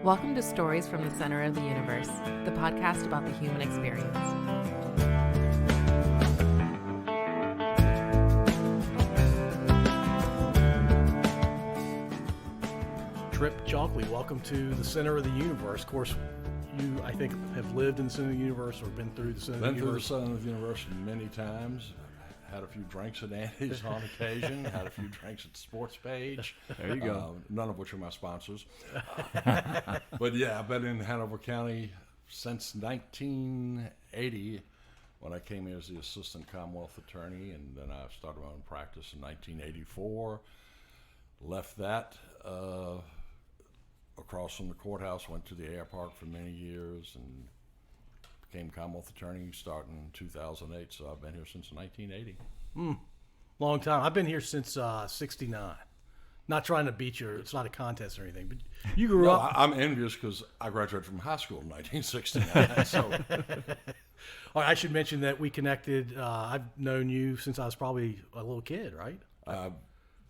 Welcome to Stories from the Center of the Universe, the podcast about the human experience. Trip, Chalkley, welcome to the Center of the Universe. Of course, you, I think, have lived in the Center of the Universe or been through the Center of the Universe. Been through the Center of the Universe many times. Had a few drinks at Andy's on occasion. Had a few drinks at the Sports Page. There you go. None of which are my sponsors. But yeah, I've been in Hanover County since 1980 when I came here as the assistant Commonwealth attorney, and then I started my own practice in 1984. Left that across from the courthouse, went to the air park for many years, and became Commonwealth attorney starting in 2008, so I've been here since 1980. Long time. I've been here since 69. Not trying to beat you. It's not a contest or anything, but you grew up. I'm envious because I graduated from high school in 1969. So, All right, I should mention that we connected. I've known you since I was probably a little kid, right? I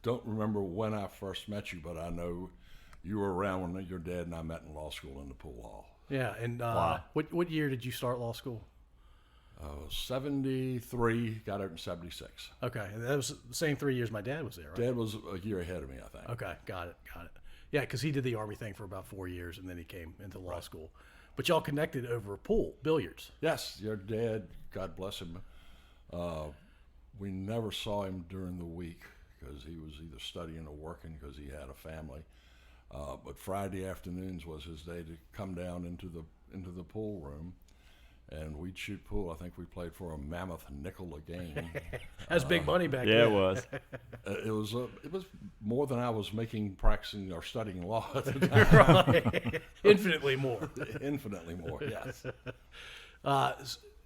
don't remember when I first met you, but I know you were around when your dad and I met in law school in the pool hall. Yeah, and Wow. what year did you start law school? 73, got out in 76. Okay, and that was the same 3 years my dad was there, right? Dad was a year ahead of me, I think. Okay, got it. Yeah, because he did the Army thing for about 4 years, and then he came into law school. But y'all connected over a pool, billiards. Yes, your dad, God bless him, we never saw him during the week because he was either studying or working because he had a family. But Friday afternoons was his day to come down into the pool room, and we'd shoot pool. I think we played for a mammoth nickel a game. That's big money back then. Yeah, it was. It was more than I was making practicing or studying law at the time. Right. Infinitely more. Infinitely more, yes.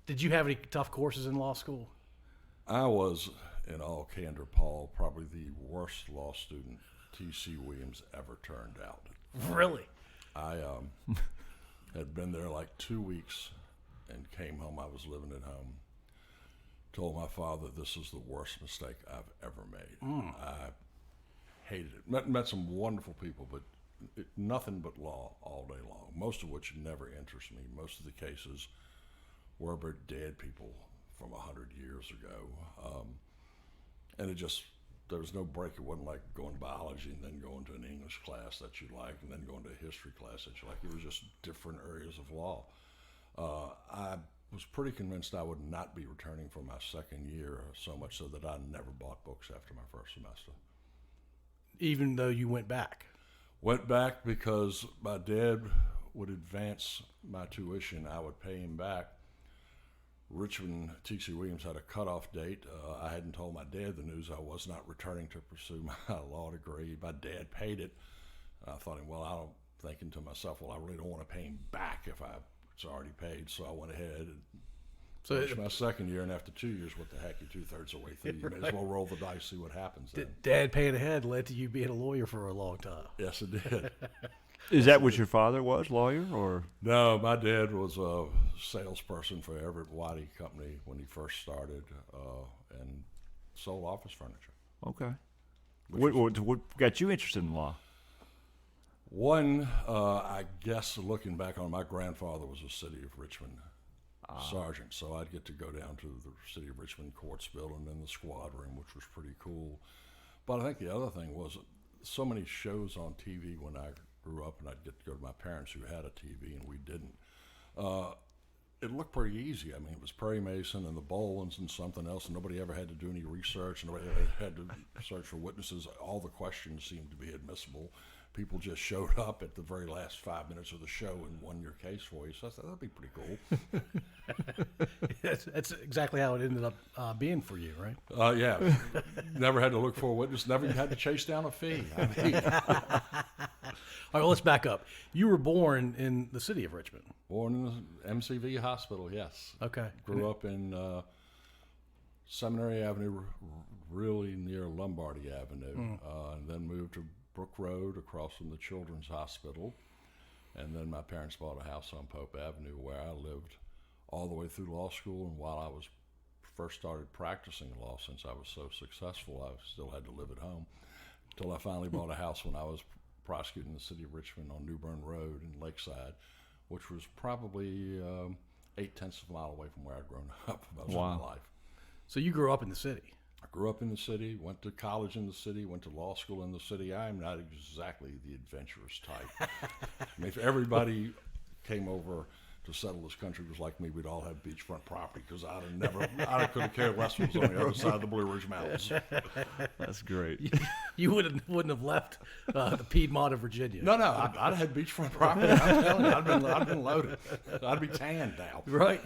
Did you have any tough courses in law school? I was, in all candor, Paul, probably the worst law student T.C. Williams ever turned out. Really? I had been there like 2 weeks and came home. I was living at home. Told my father this is the worst mistake I've ever made. I hated it. Met some wonderful people, but nothing but law all day long, most of which never interested me. Most of the cases were about dead people from 100 years ago. And it just, there was no break. It wasn't like going to biology and then going to an English class that you like and then going to a history class that you like. It was just different areas of law. I was pretty convinced I would not be returning for my second year, so much so that I never bought books after my first semester. Even though you went back? Went back because my dad would advance my tuition. I would pay him back. Richmond, T.C. Williams had a cutoff date. I hadn't told my dad the news. I was not returning to pursue my law degree. My dad paid it. I thought, thinking to myself, well, I really don't want to pay him back if it's already paid. So I went ahead and finished my second year. And after 2 years, what the heck, you're 2/3 of the way through. You may as well roll the dice, see what happens then. Dad paying ahead led to you being a lawyer for a long time. Yes, it did. Is that what your father was, lawyer, or? No, my dad was a salesperson for Everett Waddy Company when he first started, and sold office furniture. Okay. What got you interested in law? One, I guess looking back on it, my grandfather was a City of Richmond sergeant, so I'd get to go down to the City of Richmond courts building in the squad room, which was pretty cool. But I think the other thing was so many shows on TV when I grew up, and I'd get to go to my parents who had a TV and we didn't. It looked pretty easy. I mean, it was Perry Mason and the Bolins and something else, and nobody ever had to do any research. Nobody ever had to search for witnesses. All the questions seemed to be admissible. People just showed up at the very last 5 minutes of the show and won your case for you. So I thought that'd be pretty cool. That's exactly how it ended up being for you, right? Yeah. Never had to look for a witness. Never had to chase down a fee. I mean, All right, well, let's back up. You were born in the city of Richmond. born in the MCV hospital, yes. Okay. Grew up in Seminary Avenue, really near Lombardy Avenue, and then moved to Brook Road across from the Children's Hospital. And then my parents bought a house on Pope Avenue where I lived all the way through law school. And while I was first started practicing law, since I was so successful, I still had to live at home until I finally bought a house when I was prosecuting the city of Richmond on New Bern Road in Lakeside, which was probably 0.8 of a mile away from where I'd grown up most of my life. So you grew up in the city. I grew up in the city, went to college in the city, went to law school in the city. I am not exactly the adventurous type. I mean, if everybody came over to settle this country was like me, we'd all have beachfront property because I could have cared less what was on the other side of the Blue Ridge Mountains. That's great. You wouldn't have left the Piedmont of Virginia. No, I'd have had beachfront property. I'm telling you, I'd been loaded. I'd be tanned now. Right?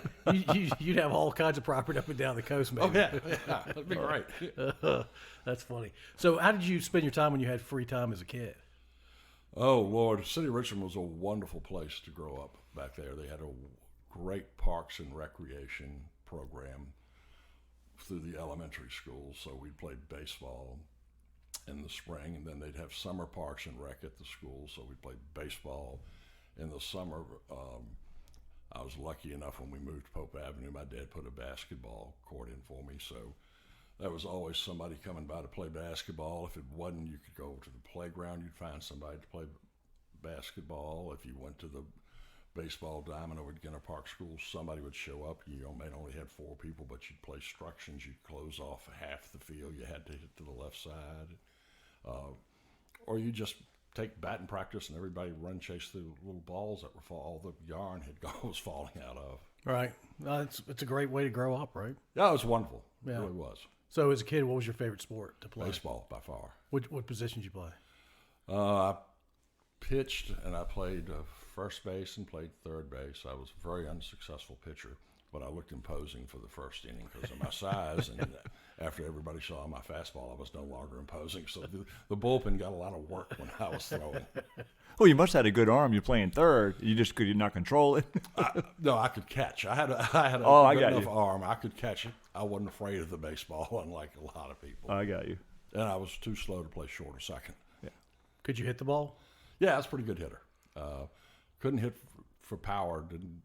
You'd have all kinds of property up and down the coast, maybe. Oh, yeah. That'd be great. That's funny. So how did you spend your time when you had free time as a kid? Oh, Lord. The city of Richmond was a wonderful place to grow up back there. They had a great parks and recreation program through the elementary schools. So we played baseball in the spring, and then they'd have summer parks and rec at the school. So we played baseball in the summer. I was lucky enough when we moved to Pope Avenue, my dad put a basketball court in for me. So there was always somebody coming by to play basketball. If it wasn't, you could go over to the playground. You'd find somebody to play basketball. If you went to the baseball diamond over at Ginner Park School, somebody would show up. You may only had 4 people, but you'd play instructions. You'd close off half the field. You had to hit to the left side. Or you just take batting practice and everybody run chase the little balls that were all the yarn was falling out of. Right. It's a great way to grow up, right? Yeah, it was wonderful. Yeah. It really was. So as a kid, what was your favorite sport to play? Baseball, by far. What position did you play? I pitched and I played first base and played third base. I was a very unsuccessful pitcher, but I looked imposing for the first inning because of my size. And after everybody saw my fastball, I was no longer imposing. So the bullpen got a lot of work when I was throwing. Well, you must have had a good arm. You're playing third. Could you not control it? No, I could catch. I had a good enough arm. I could catch it. I wasn't afraid of the baseball, unlike a lot of people. I got you. And I was too slow to play short or second. Yeah. Could you hit the ball? Yeah, I was a pretty good hitter. Couldn't hit for power. Didn't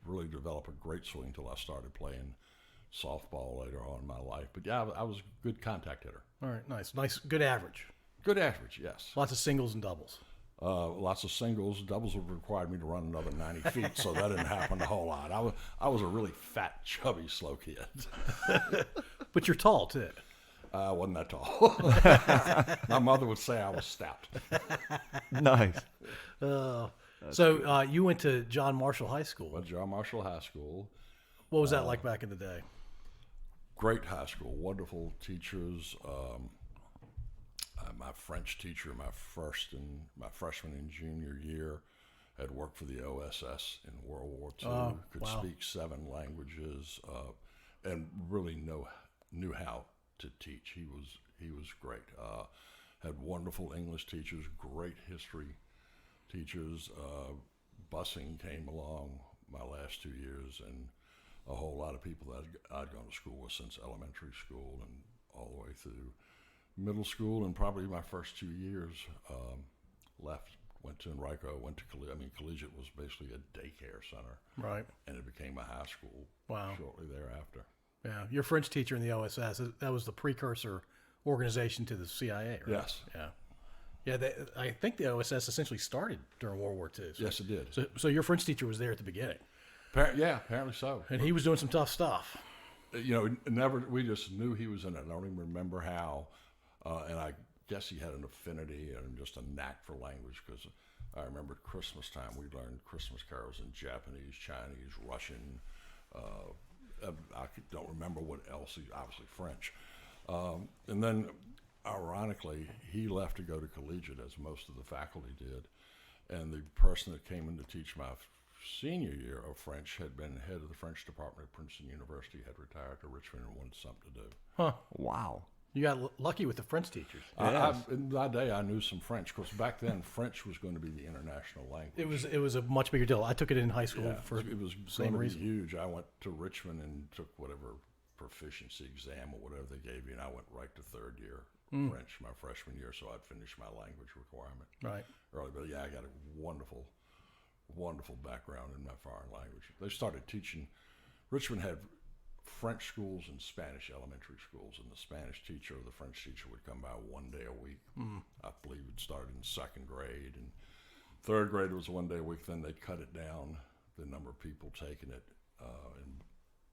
really develop a great swing until I started playing softball later on in my life. But yeah, I was a good contact hitter. All right, nice, good average. Good average, yes. Lots of singles and doubles. Lots of singles. Doubles would require me to run another 90 feet, so that didn't happen a whole lot. I was a really fat, chubby, slow kid. But you're tall, too. I wasn't that tall. My mother would say I was stout. Nice. So you went to John Marshall High School. Went to John Marshall High School. What was that like back in the day? Great high school. Wonderful teachers. My French teacher, my freshman and junior year, had worked for the OSS in World War II. Could speak 7 languages, and really knew how to teach. He was great. Had wonderful English teachers, great history teachers. Busing came along my last 2 years, and a whole lot of people that I'd gone to school with since elementary school and all the way through middle school, and probably my first 2 years left, went to Enrico, went to collegiate was basically a daycare center. Right. And it became a high school shortly thereafter. Yeah. Your French teacher in the OSS, that was the precursor organization to the CIA, right? Yes. Yeah. Yeah, I think the OSS essentially started during World War II. Yes, it did. So your French teacher was there at the beginning. Apparently so. And he was doing some tough stuff. We just knew he was in it. I don't even remember how. And I guess he had an affinity and just a knack for language, because I remember at Christmas time we learned Christmas carols in Japanese, Chinese, Russian. I don't remember what else. Obviously French. And then, ironically, he left to go to collegiate, as most of the faculty did. And the person that came in to teach my senior year of French had been head of the French department at Princeton University, had retired to Richmond and wanted something to do. Huh. Wow. You got lucky with the French teachers. In that day, I knew some French, because back then French was going to be the international language. It was a much bigger deal. I took it in high school for it was same reason. Huge. I went to Richmond and took whatever proficiency exam or whatever they gave you, and I went right to third year French my freshman year, so I'd finish my language requirement early. But yeah, I got a wonderful background in my foreign language. They started teaching. Richmond had French schools and Spanish elementary schools, and the Spanish teacher or the French teacher would come by one day a week. I believe it started in second grade, and third grade was 1 day a week. Then they cut it down, the number of people taking it, and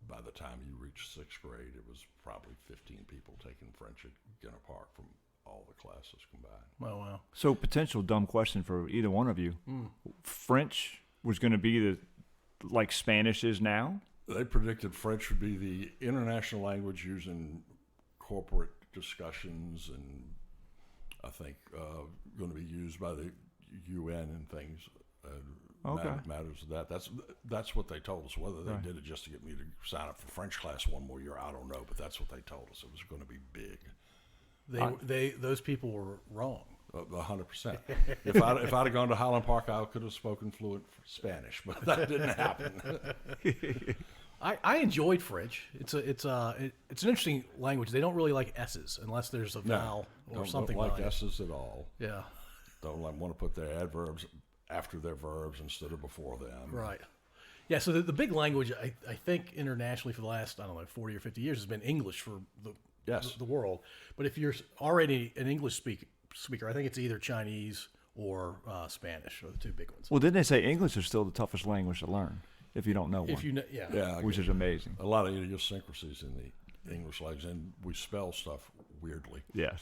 by the time you reached sixth grade, it was probably 15 people taking French at Gunner Park from all the classes combined. Oh, wow. So, potential dumb question for either one of you. French was going to be like Spanish is now? They predicted French would be the international language used in corporate discussions, and I think going to be used by the UN and things. Okay. Matters of that. That's what they told us. Whether they did it just to get me to sign up for French class one more year, I don't know. But that's what they told us. It was going to be big. Those people were wrong. 100%. If I'd have gone to Highland Park, I could have spoken fluent Spanish, but that didn't happen. I enjoyed French. It's an interesting language. They don't really like S's unless there's a vowel or something don't like behind it. S's at all. Yeah. Don't want to put their adverbs after their verbs instead of before them. Right. Yeah, so the big language, I think, internationally for the last, 40 or 50 years has been English for the world. But if you're already an English speaker, I think it's either Chinese or Spanish are the two big ones. Well, didn't they say English is still the toughest language to learn if you don't know one? If you know, Yeah, which is amazing. a lot of idiosyncrasies in the English language, and we spell stuff weirdly. Yes.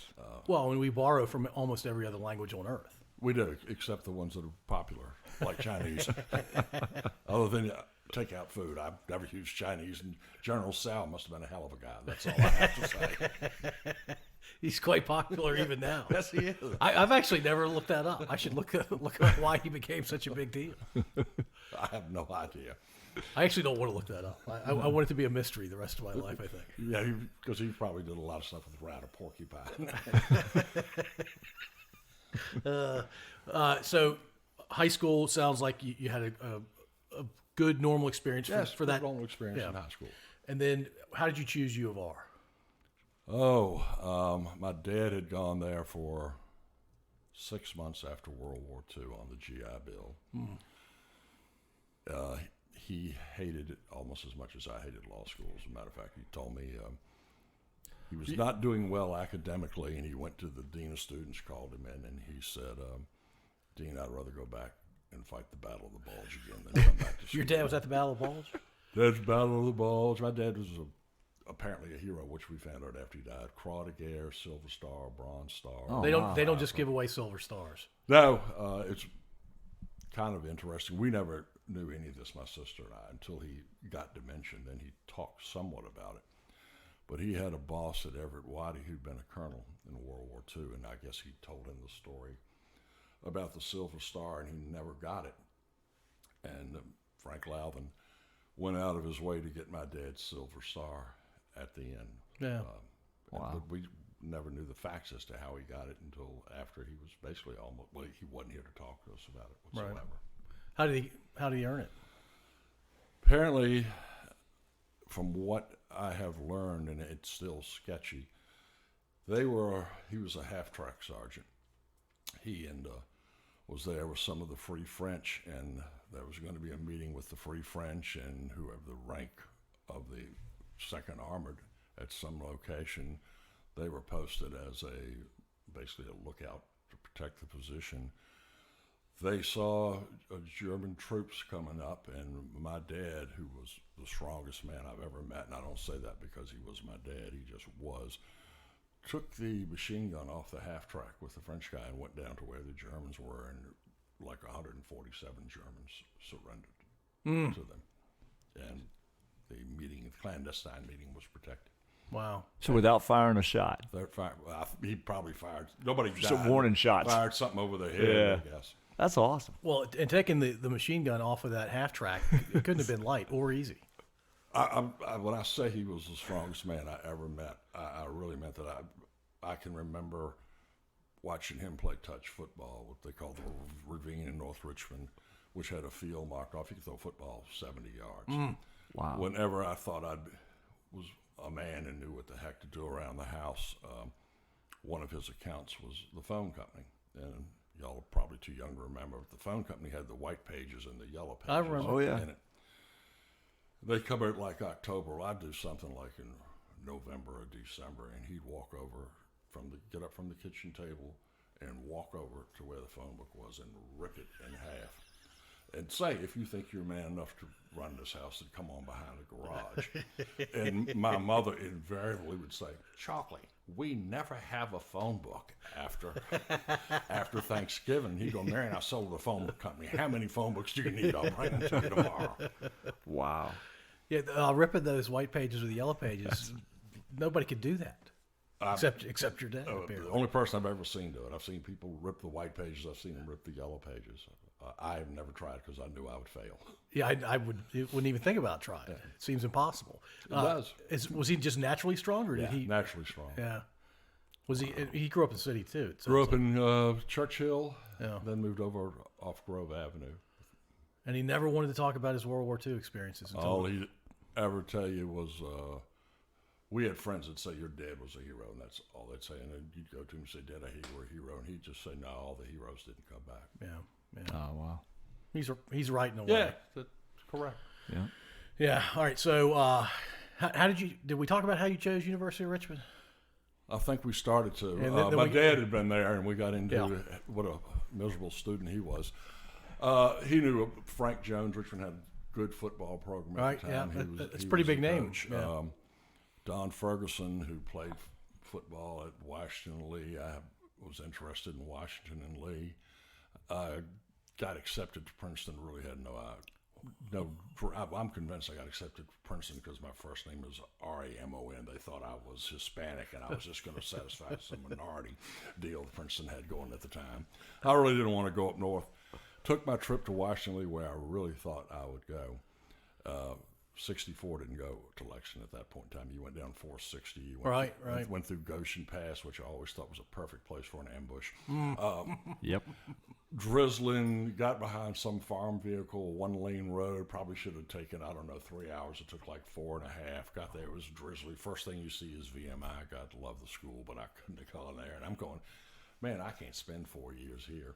Well, and we borrow from almost every other language on earth. We do, except the ones that are popular, like Chinese. Other than takeout food, I've never used Chinese, and General Tsao must have been a hell of a guy. That's all I have to say. He's quite popular even now. Yes, he is. I've actually never looked that up. I should look up why he became such a big deal. I have no idea. I actually don't want to look that up. I want it to be a mystery the rest of my life, I think. Yeah, because he probably did a lot of stuff with rat or porcupine. So high school sounds like you had a good normal experience for that. normal experience in high school. And then how did you choose U of R? My dad had gone there for 6 months after World War II on the GI Bill. He hated it almost as much as I hated law school. As a matter of fact, he told me he was not doing well academically, and he went to the dean of students, called him in, and he said, Dean, I'd rather go back and fight the Battle of the Bulge again than come back to school. Your dad was at the Battle of Bulge? That's Battle of the Bulge. My dad was apparently a hero, which we found out after he died. Croix de Guerre, Silver Star, Bronze Star. Oh, They don't just give away silver stars. No, it's kind of interesting. We never knew any of this, my sister and I, until he got dementia. Then he talked somewhat about it. But he had a boss at Everett Waddy who'd been a colonel in World War II, and I guess he told him the story about the Silver Star, and he never got it. And Frank Louthan went out of his way to get my dad's Silver Star at the end. Yeah. Wow. But we never knew the facts as to how he got it until after he was basically he wasn't here to talk to us about it whatsoever. Right. How did he earn it? Apparently, from what I have learned, and it's still sketchy, he was a half-track sergeant. He was there with some of the Free French, and there was going to be a meeting with the Free French and whoever the rank of the 2nd Armored at some location. They were posted as basically a lookout to protect the position. They saw German troops coming up, and my dad, who was the strongest man I've ever met, and I don't say that because he was my dad, he just was, took the machine gun off the half-track with the French guy and went down to where the Germans were, and like 147 Germans surrendered to them. And the clandestine meeting was protected. Wow. So without firing a shot. He probably fired. Nobody died. Some warning shots. Fired something over their head, I guess. That's awesome. Well, and taking the machine gun off of that half-track, it couldn't have been light or easy. When I say he was the strongest man I ever met, I really meant that. I can remember watching him play touch football, what they call the Ravine in North Richmond, which had a field marked off. You could throw football 70 yards. Wow. Whenever I thought I was a man and knew what the heck to do around the house, one of his accounts was the phone company. And y'all are probably too young to remember, but the phone company had the white pages and the yellow pages. I remember. Oh, yeah. In it. They covered like October. Well, I'd do something like in November or December, and he'd walk over get up from the kitchen table and walk over to where the phone book was and rip it in half. And say, if you think you're man enough to run this house, then come on behind the garage. And my mother invariably would say, Chalkley, we never have a phone book after Thanksgiving. He'd go, Marion, I sold the phone book company. How many phone books do you need? I'll bring them to you tomorrow. Wow. Yeah, ripping those white pages or the yellow pages, nobody could do that. Except your dad. The only person I've ever seen do it. I've seen people rip the white pages. I've seen them rip the yellow pages. I have never tried because I knew I would fail. Yeah, I wouldn't even think about trying. Yeah. It seems impossible. It does. Was he just naturally strong, or did he? Naturally strong. Yeah. Was he? He grew up in the city too. Grew up in Churchill. Yeah. Then moved over off Grove Avenue. And he never wanted to talk about his World War II experiences. All he'd ever tell you was, we had friends that say your dad was a hero, and that's all they'd say. And then you'd go to him and say, Dad, you were a hero, and he'd just say, no, all the heroes didn't come back. Yeah. Oh, wow. He's right in a way. Yeah, that's correct. Yeah. Yeah. All right. So, how did we talk about how you chose University of Richmond? I think we started to. My dad had been there, and we got into what a miserable student he was. He knew Frank Jones. Richmond had a good football program at the time. It's a pretty big name. Yeah. Don Ferguson, who played football at Washington and Lee. I was interested in Washington and Lee. Got accepted to Princeton. Really had I'm convinced I got accepted to Princeton because my first name is Ramon. They thought I was Hispanic, and I was just going to satisfy some minority deal Princeton had going at the time. I really didn't want to go up north. Took my trip to Washington Lee where I really thought I would go. 64 didn't go to Lexington at that point in time. You went down 460. You went through Goshen Pass, which I always thought was a perfect place for an ambush. Yep. Drizzling, got behind some farm vehicle, 1-lane road. Probably should have taken, 3 hours. It took like 4.5. Got there, it was drizzly. First thing you see is VMI. Got to love the school, but I couldn't have gone there. And I'm going, man, I can't spend 4 years here.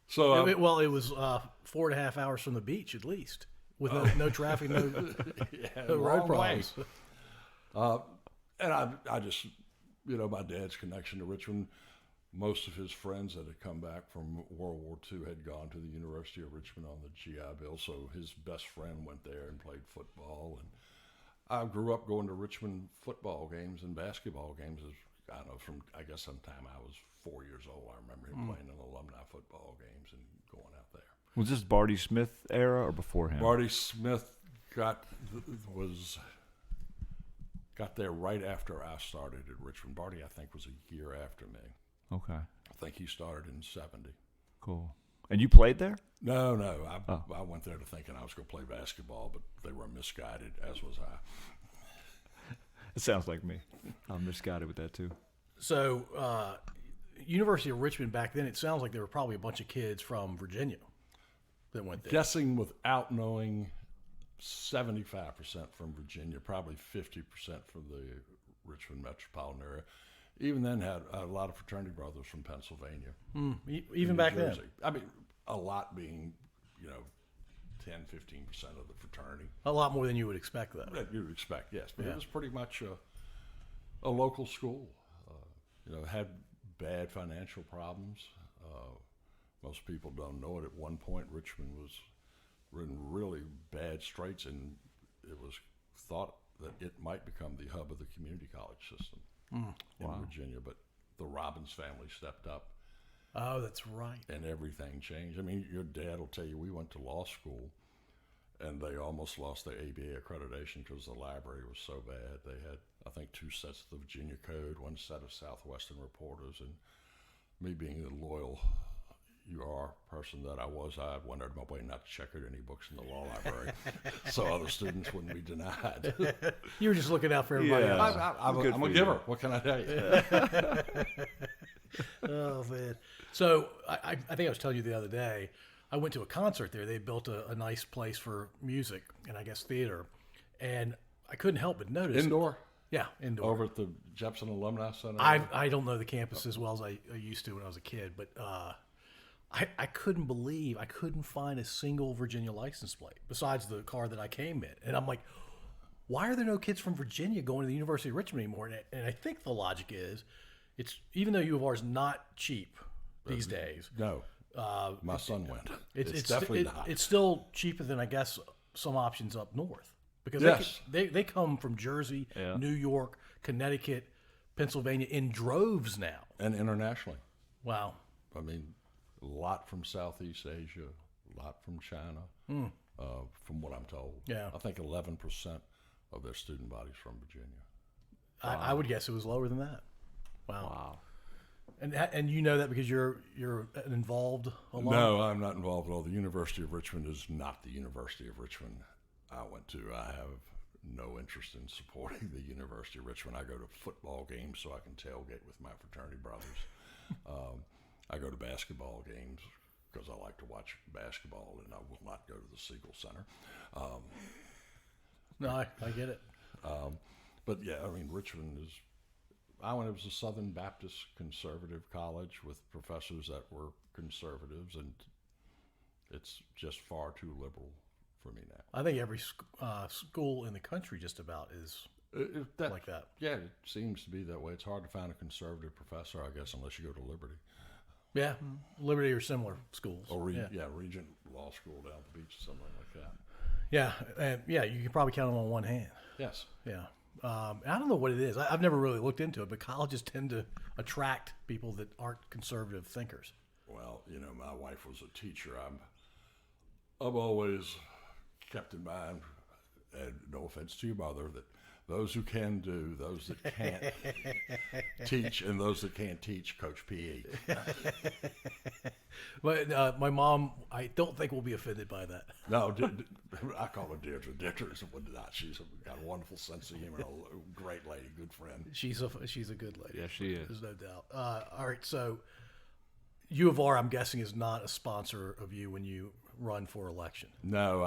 So it was 4.5 hours from the beach at least. With no traffic, no road problems. And I just, my dad's connection to Richmond, most of his friends that had come back from World War II had gone to the University of Richmond on the GI Bill, so his best friend went there and played football. And I grew up going to Richmond football games and basketball games. Sometime I was 4 years old. I remember him playing in alumni football games and going out there. Was this Barty Smith era or before him? Barty Smith got there right after I started at Richmond. Barty, I think, was a year after me. Okay. I think he started in 70. Cool. And you played there? No. I went there thinking I was going to play basketball, but they were misguided, as was I. It sounds like me. I'm misguided with that, too. So, University of Richmond back then, it sounds like there were probably a bunch of kids from Virginia that went there. Guessing without knowing, 75% from Virginia, probably 50% from the Richmond metropolitan area. Even then, had a lot of fraternity brothers from Pennsylvania. Even back then? I mean, a lot being, 10, 15% of the fraternity. A lot more than you would expect, though. That you would expect, yes. But it was pretty much a local school. Had bad financial problems. Most people don't know it. At one point, Richmond was in really bad straits, and it was thought that it might become the hub of the community college system in Virginia. But the Robbins family stepped up. Oh, that's right. And everything changed. I mean, your dad will tell you, we went to law school, and they almost lost their ABA accreditation because the library was so bad. They had, I think, 2 sets of the Virginia Code, 1 set of Southwestern Reporters, and me being the loyal UR person that I was, I wondered my way not to check out any books in the law library so other students wouldn't be denied. You were just looking out for everybody else. I'm a giver. What can I tell you? Oh, man. So I think I was telling you the other day, I went to a concert there. They built a nice place for music and I guess theater. And I couldn't help but notice. Indoor? Yeah, indoor. Over at the Jepson Alumni Center? I don't know the campus as well as I used to when I was a kid, but I couldn't believe I couldn't find a single Virginia license plate besides the car that I came in. And I'm like, why are there no kids from Virginia going to the University of Richmond anymore? And I think the logic is, it's even though U of R is not cheap, these days. No, my son went. It's definitely not. It's still cheaper than, I guess, some options up north. Because they come from Jersey, New York, Connecticut, Pennsylvania in droves now. And internationally. Wow. I mean, a lot from Southeast Asia, a lot from China, from what I'm told. Yeah. I think 11% of their student body's from Virginia. I would guess it was lower than that. Wow. And you know that because you're involved along? No, I'm not involved at all. The University of Richmond is not the University of Richmond I went to. I have no interest in supporting the University of Richmond. I go to football games so I can tailgate with my fraternity brothers. I go to basketball games because I like to watch basketball, and I will not go to the Siegel Center. No, I get it. But yeah, I mean, Richmond is. I went. It was a Southern Baptist conservative college with professors that were conservatives, and it's just far too liberal for me now. I think every school in the country just about is like that. Yeah, it seems to be that way. It's hard to find a conservative professor, I guess, unless you go to Liberty. Yeah, Liberty or similar schools. Or Regent Law School down at the beach, something like that. Yeah, and you can probably count them on one hand. Yes. Yeah. I don't know what it is. I've never really looked into it, but colleges tend to attract people that aren't conservative thinkers. Well, my wife was a teacher. I've always kept in mind, and no offense to your mother, that those who can do, those that can't teach, and those that can't teach, coach PE. But my mom, I don't think will be offended by that. No, I call her Deirdre. Deirdre's not. She's got a wonderful sense of humor, a great lady, good friend. She's a good lady. Yeah, she is. There's no doubt. All right, so U of R, I'm guessing, is not a sponsor of you when you run for election. No,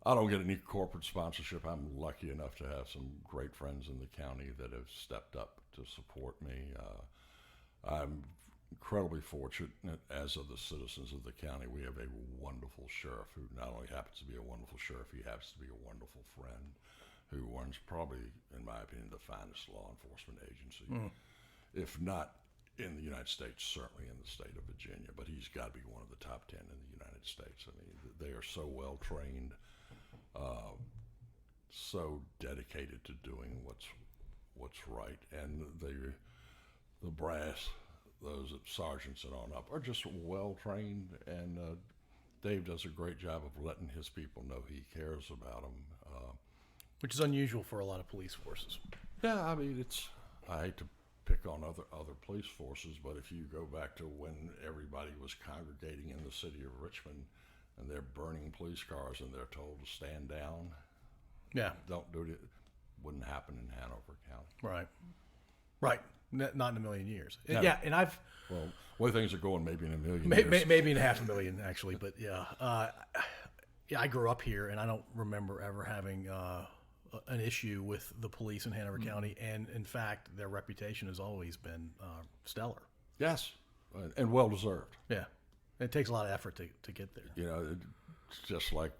I don't get any corporate sponsorship. I'm lucky enough to have some great friends in the county that have stepped up to support me. I'm incredibly fortunate, as are the citizens of the county. We have a wonderful sheriff who not only happens to be a wonderful sheriff, he happens to be a wonderful friend who runs probably, in my opinion, the finest law enforcement agency. If not in the United States, certainly in the state of Virginia, but he's got to be one of the top 10 in the United States. I mean, they are so well trained, so dedicated to doing what's right, and the brass, those sergeants and on up, are just well trained, and Dave does a great job of letting his people know he cares about them, which is unusual for a lot of police forces. Yeah, I mean, I hate to pick on other police forces, but if you go back to when everybody was congregating in the city of Richmond and they're burning police cars and they're told to stand down, don't do it. Wouldn't happen in Hanover County. Right. Not in a million years. No. Yeah, and I've way things are going, maybe in a million years. Maybe in 500,000 actually, but I grew up here and I don't remember ever having an issue with the police in Hanover County, and in fact, their reputation has always been stellar. Yes, and well deserved. Yeah, it takes a lot of effort to get there. It's just like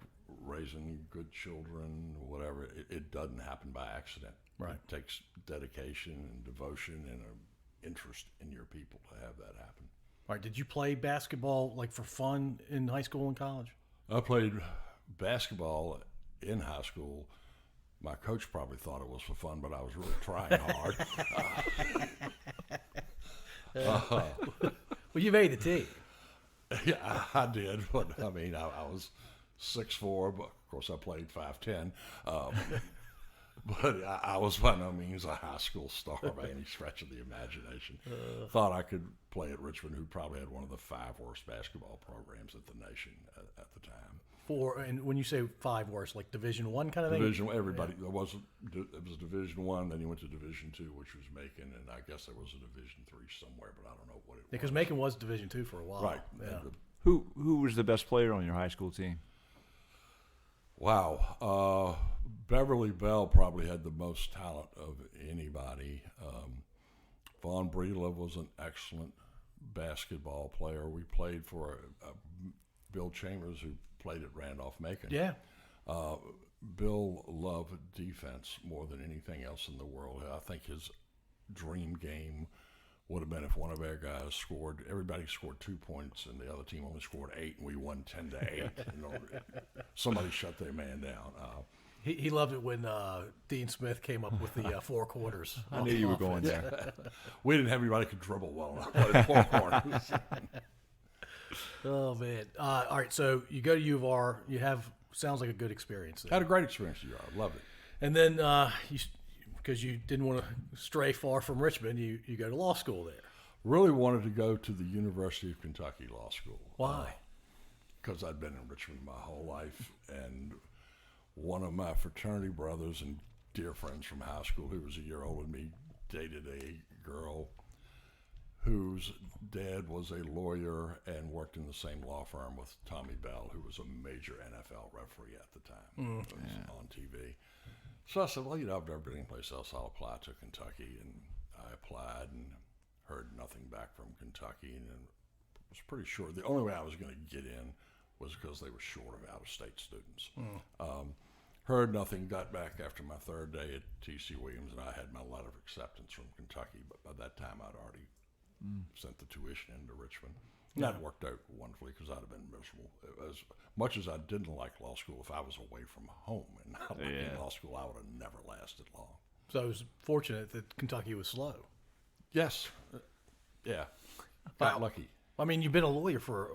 raising good children, whatever. It doesn't happen by accident. Right. It takes dedication and devotion and an interest in your people to have that happen. All right. Did you play basketball like for fun in high school and college? I played basketball in high school. My coach probably thought it was for fun, but I was really trying hard. Well, you made the team. Yeah, I did, but I mean, I was 6'4", but of course I played 5'10". But I was by no means a high school star by any stretch of the imagination. Thought I could play at Richmond, who probably had one of the 5 worst basketball programs at the nation at the time. And when you say 5 worst, like Division I kind of thing? Division, everybody. Yeah. It was Division I, then you went to Division II, which was Macon, and I guess there was a Division III somewhere, but I don't know what it was. Because Macon was Division II for a while. Right. Yeah. Who was the best player on your high school team? Wow. Beverly Bell probably had the most talent of anybody. Vaughn Breedlove was an excellent basketball player. We played for Bill Chambers, who played at Randolph-Macon. Yeah. Bill loved defense more than anything else in the world. I think his dream game would have been if one of our guys scored. Everybody scored 2 points, and the other team only scored 8, and we won 10-8. Somebody shut their man down. He loved it when Dean Smith came up with the 4 quarters. I knew you were going there. We didn't have anybody who could dribble well enough. 4 corners. Oh man! All right, so you go to U of R. You have sounds like a good experience there. Had a great experience at U of R. Loved it. And then because you didn't want to stray far from Richmond, you go to law school there. Really wanted to go to the University of Kentucky Law School. Why? Because I'd been in Richmond my whole life, and one of my fraternity brothers and dear friends from high school, who was a year older than me, dated a girl whose dad was a lawyer and worked in the same law firm with Tommy Bell, who was a major NFL referee at the time. It was on TV. So I said, well, I've never been anyplace else. I'll apply to Kentucky. And I applied and heard nothing back from Kentucky, and was pretty sure the only way I was going to get in was because they were short of out-of-state students. Heard nothing, got back after my 3rd day at T.C. Williams, and I had my letter of acceptance from Kentucky, but by that time I'd already sent the tuition into Richmond. And that worked out wonderfully because I'd have been miserable. As much as I didn't like law school, if I was away from home and not in law school, I would have never lasted long. So I was fortunate that Kentucky was slow. Yes. Yeah. Got lucky. I mean, you've been a lawyer for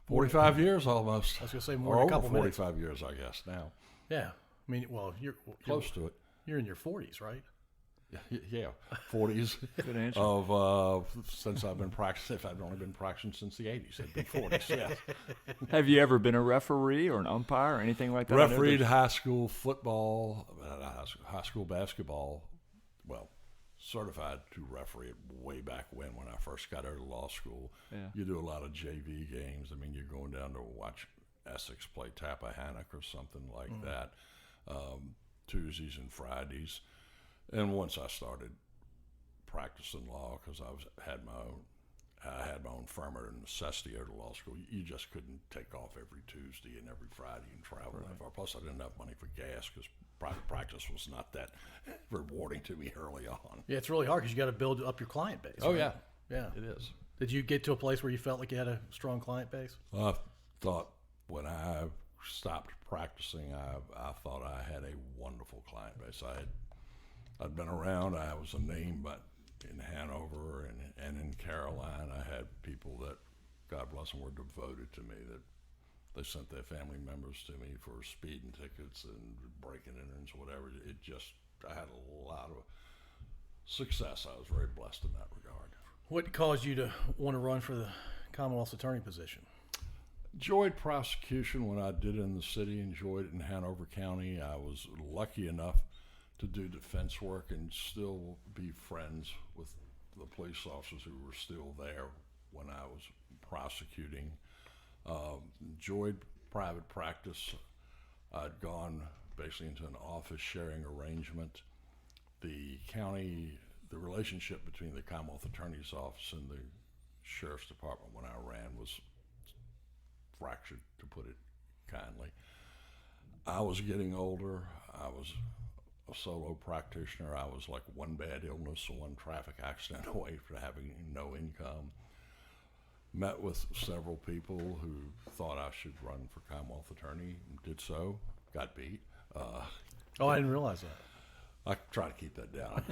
45 years almost. I was going to say more than a couple over minutes. 45 years, I guess, now. Yeah. I mean, well, you're Close to it. You're in your 40s, right? Yeah, 40s. Good answer. Of since I've been practicing. If I've only been practicing since the 80s, it'd be 40s. Yeah. Have you ever been a referee or an umpire or anything like that? Refereed high school football, high school basketball. Well, certified to referee it way back when I first got out of law school. Yeah. You do a lot of JV games. I mean, you're going down to watch Essex play Tappahannock or something like that, Tuesdays and Fridays. And once I started practicing law, because I had my own firm at a necessity out of law school, you just couldn't take off every Tuesday and every Friday and travel that far. Plus, I didn't have money for gas because private practice was not that rewarding to me early on. Yeah, it's really hard because you got to build up your client base. Oh, right? yeah, it is. Did you get to a place where you felt like you had a strong client base? I thought when I stopped practicing, I thought I had a wonderful client base. I'd been around. I was a name, but in Hanover and in Caroline, I had people that, God bless them, were devoted to me. That they sent their family members to me for speeding tickets and breaking enters, whatever. I had a lot of success. I was very blessed in that regard. What caused you to want to run for the Commonwealth's attorney position? Enjoyed prosecution when I did it in the city. Enjoyed it in Hanover County. I was lucky enough to do defense work and still be friends with the police officers who were still there when I was prosecuting. Enjoyed private practice. I'd gone basically into an office sharing arrangement. The relationship between the Commonwealth Attorney's Office and the Sheriff's Department when I ran was fractured, to put it kindly. I was getting older. I was a solo practitioner. I was like one bad illness or one traffic accident away from having no income. Met with several people who thought I should run for Commonwealth Attorney, did so, got beat. I didn't realize that. I try to keep that down.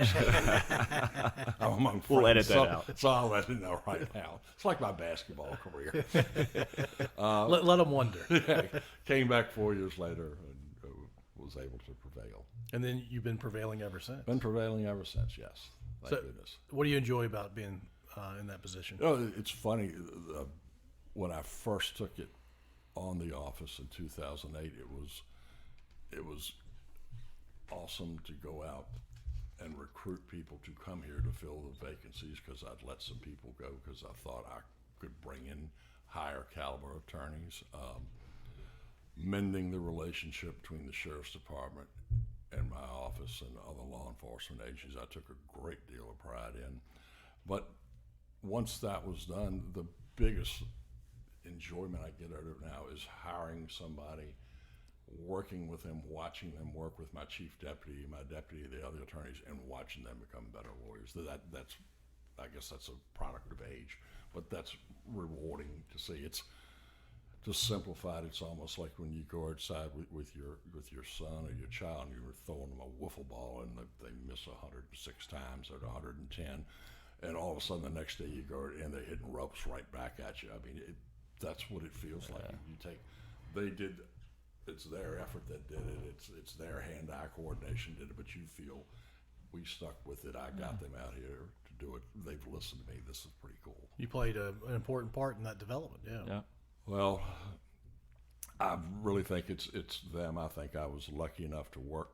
I'm among friends. We'll edit that out. So I'll let it know right now. It's like my basketball career. Let them wonder. Came back 4 years later and was able to prevail. And then you've been prevailing ever since. Been prevailing ever since, yes. Thank goodness. What do you enjoy about being in that position? It's funny. When I first took it on the office in 2008, it was awesome to go out and recruit people to come here to fill the vacancies, because I'd let some people go because I thought I could bring in higher caliber attorneys. Mending the relationship between the Sheriff's Department and my office and other law enforcement agencies, I took a great deal of pride in. But once that was done, the biggest enjoyment I get out of it now is hiring somebody, working with them, watching them work with my chief deputy, my deputy, the other attorneys, and watching them become better lawyers. That's I guess that's a product of age, but that's rewarding to see. It's just simplified. It's almost like when you go outside with your son or your child, and you're throwing them a wiffle ball and they miss 106 times or 110, and all of a sudden the next day you go and they're hitting ropes right back at you. I mean, that's what it feels like. They did. It's their effort that did it. It's their hand-eye coordination did it. But you feel we stuck with it. I got them out here to do it. They've listened to me. This is pretty cool. You played an important part in that development. Yeah. Well, I really think it's them. I think I was lucky enough to work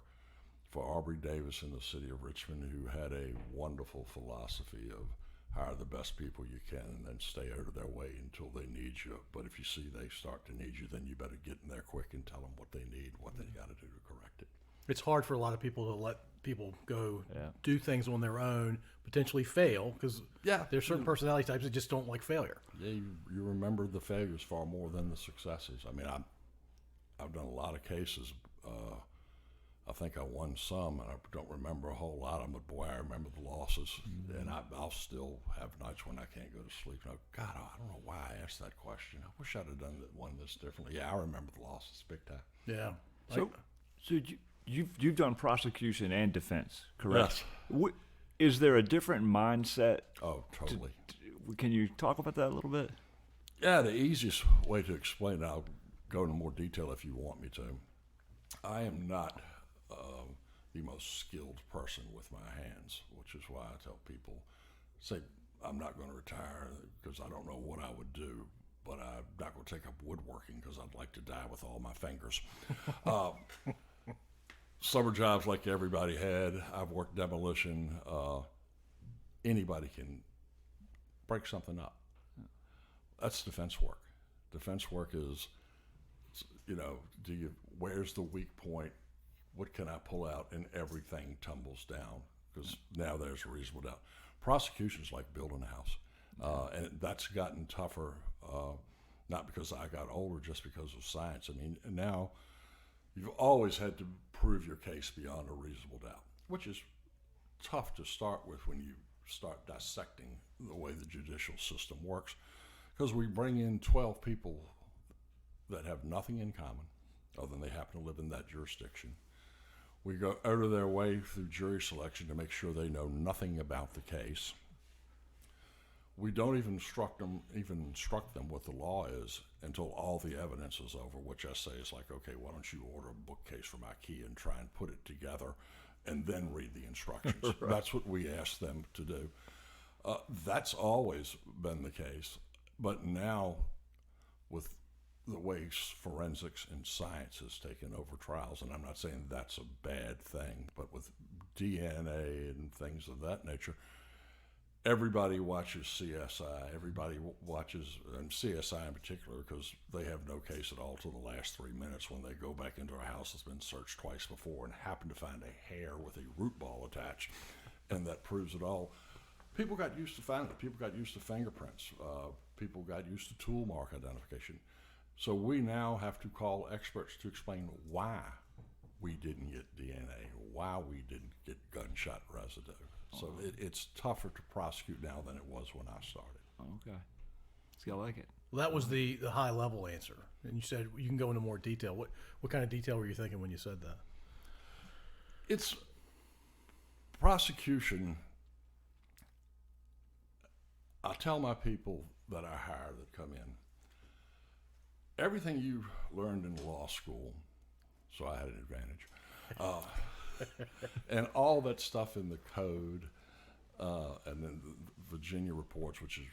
for Aubrey Davis in the city of Richmond, who had a wonderful philosophy of hire the best people you can and then stay out of their way until they need you. But if you see they start to need you, then you better get in there quick and tell them what they need, what they got to do to correct it. It's hard for a lot of people to let people go do things on their own, potentially fail, because there's certain personality types that just don't like failure. Yeah, you remember the failures far more than the successes. I mean, I've done a lot of cases. I think I won some, and I don't remember a whole lot of them, but boy, I remember the losses. And I'll still have nights when I can't go to sleep. And God, I don't know why I asked that question. I wish I'd have done one this differently. Yeah, I remember the losses big time. Yeah. So you've done prosecution and defense, correct? Yes. Is there a different mindset? Oh, totally. Can you talk about that a little bit? Yeah, the easiest way to explain it, I'll go into more detail if you want me to. I am not the most skilled person with my hands, which is why I tell people, say, I'm not going to retire because I don't know what I would do, but I'm not going to take up woodworking because I'd like to die with all my fingers. Summer jobs like everybody had. I've worked demolition. Anybody can break something up. That's defense work. Defense work is, where's the weak point? What can I pull out? And everything tumbles down because now there's a reasonable doubt. Prosecution's like building a house. And that's gotten tougher, not because I got older, just because of science. I mean, now you've always had to prove your case beyond a reasonable doubt, which is tough to start with when you start dissecting the way the judicial system works, because we bring in 12 people that have nothing in common other than they happen to live in that jurisdiction. We go out of their way through jury selection to make sure they know nothing about the case. We don't even instruct them what the law is until all the evidence is over, which I say is like, okay, why don't you order a bookcase from IKEA and try and put it together and then read the instructions. Right. That's what we ask them to do. That's always been the case. But now, with the way forensics and science has taken over trials, and I'm not saying that's a bad thing, but with DNA and things of that nature, everybody watches CSI. Everybody watches, and CSI in particular, because they have no case at all till the last 3 minutes when they go back into a house that's been searched twice before and happen to find a hair with a root ball attached, and that proves it all. People got used to finding it. People got used to fingerprints. People got used to tool mark identification. So we now have to call experts to explain why we didn't get DNA, why we didn't get gunshot residue. So it's tougher to prosecute now than it was when I started. Okay. See, I like it. Well, that was the high level answer. And you said you can go into more detail. What kind of detail were you thinking when you said that? It's prosecution. I tell my people that I hire that come in, everything you learned in law school, so I had an advantage, and all that stuff in the code, and then the Virginia reports, which is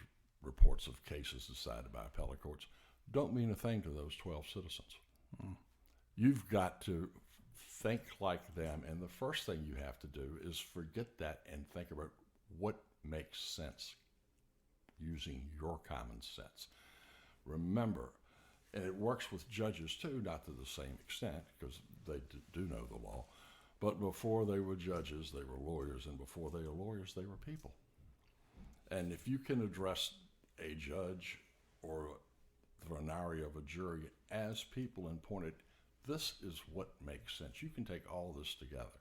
reports of cases decided by appellate courts, don't mean a thing to those 12 citizens. You've got to think like them, and the first thing you have to do is forget that and think about what makes sense using your common sense. Remember, and it works with judges too, not to the same extent, because they do know the law, but before they were judges, they were lawyers, and before they were lawyers, they were people. And if you can address a judge or the venari of a jury as people and point it, this is what makes sense. You can take all this together.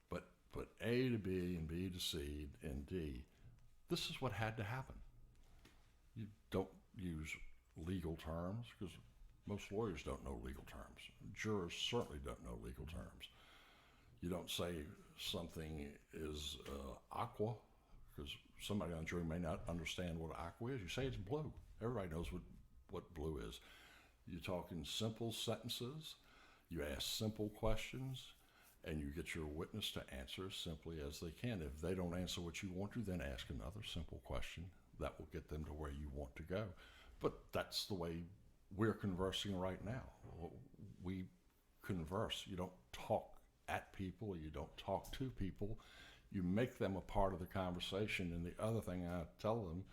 But put A to B and B to C and D, this is what had to happen. You don't use legal terms because most lawyers don't know legal terms. Jurors certainly don't know legal terms. You don't say something is aqua because somebody on the jury may not understand what aqua is. You say it's blue. Everybody knows what blue is. You talk in simple sentences. You ask simple questions, and you get your witness to answer as simply as they can. If they don't answer what you want to, then ask another simple question that will get them to where you want to go. But that's the way we're conversing right now. We converse. You don't talk at people. You don't talk to people. You make them a part of the conversation. And the other thing I tell them,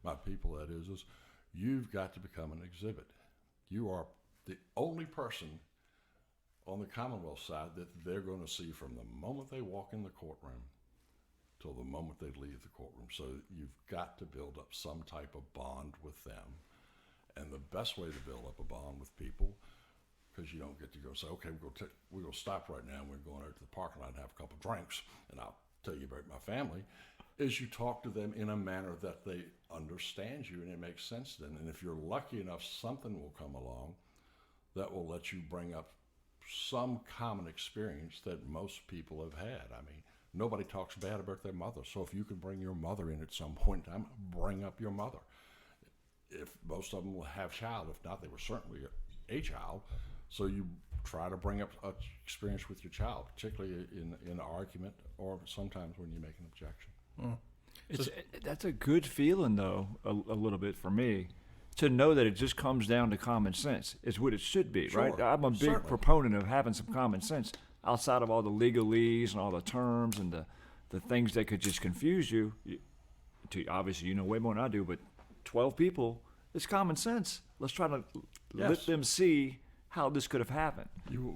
my people that is you've got to become an exhibit. You are the only person on the Commonwealth side that they're going to see from the moment they walk in the courtroom till the moment they leave the courtroom. So you've got to build up some type of bond with them. And the best way to build up a bond with people, because you don't get to go say, okay, we're going to stop right now and we're going out to the parking lot and have a couple drinks and I'll tell you about my family, is you talk to them in a manner that they understand you and it makes sense to them. And if you're lucky enough, something will come along that will let you bring up some common experience that most people have had. I mean, nobody talks bad about their mother. So if you can bring your mother in at some point in time, bring up your mother. If most of them will have child, if not, they were certainly a child. So you try to bring up an experience with your child, particularly in an argument or sometimes when you make an objection. That's a good feeling, though, a little bit for me, to know that it just comes down to common sense. It's what it should be, Sure, right? I'm a big certainly. proponent of having some common sense outside of all the legalese and all the terms and the things that could just confuse you. Obviously, you know way more than I do, but 12 people, it's common sense. Let's try to let them see how this could have happened. You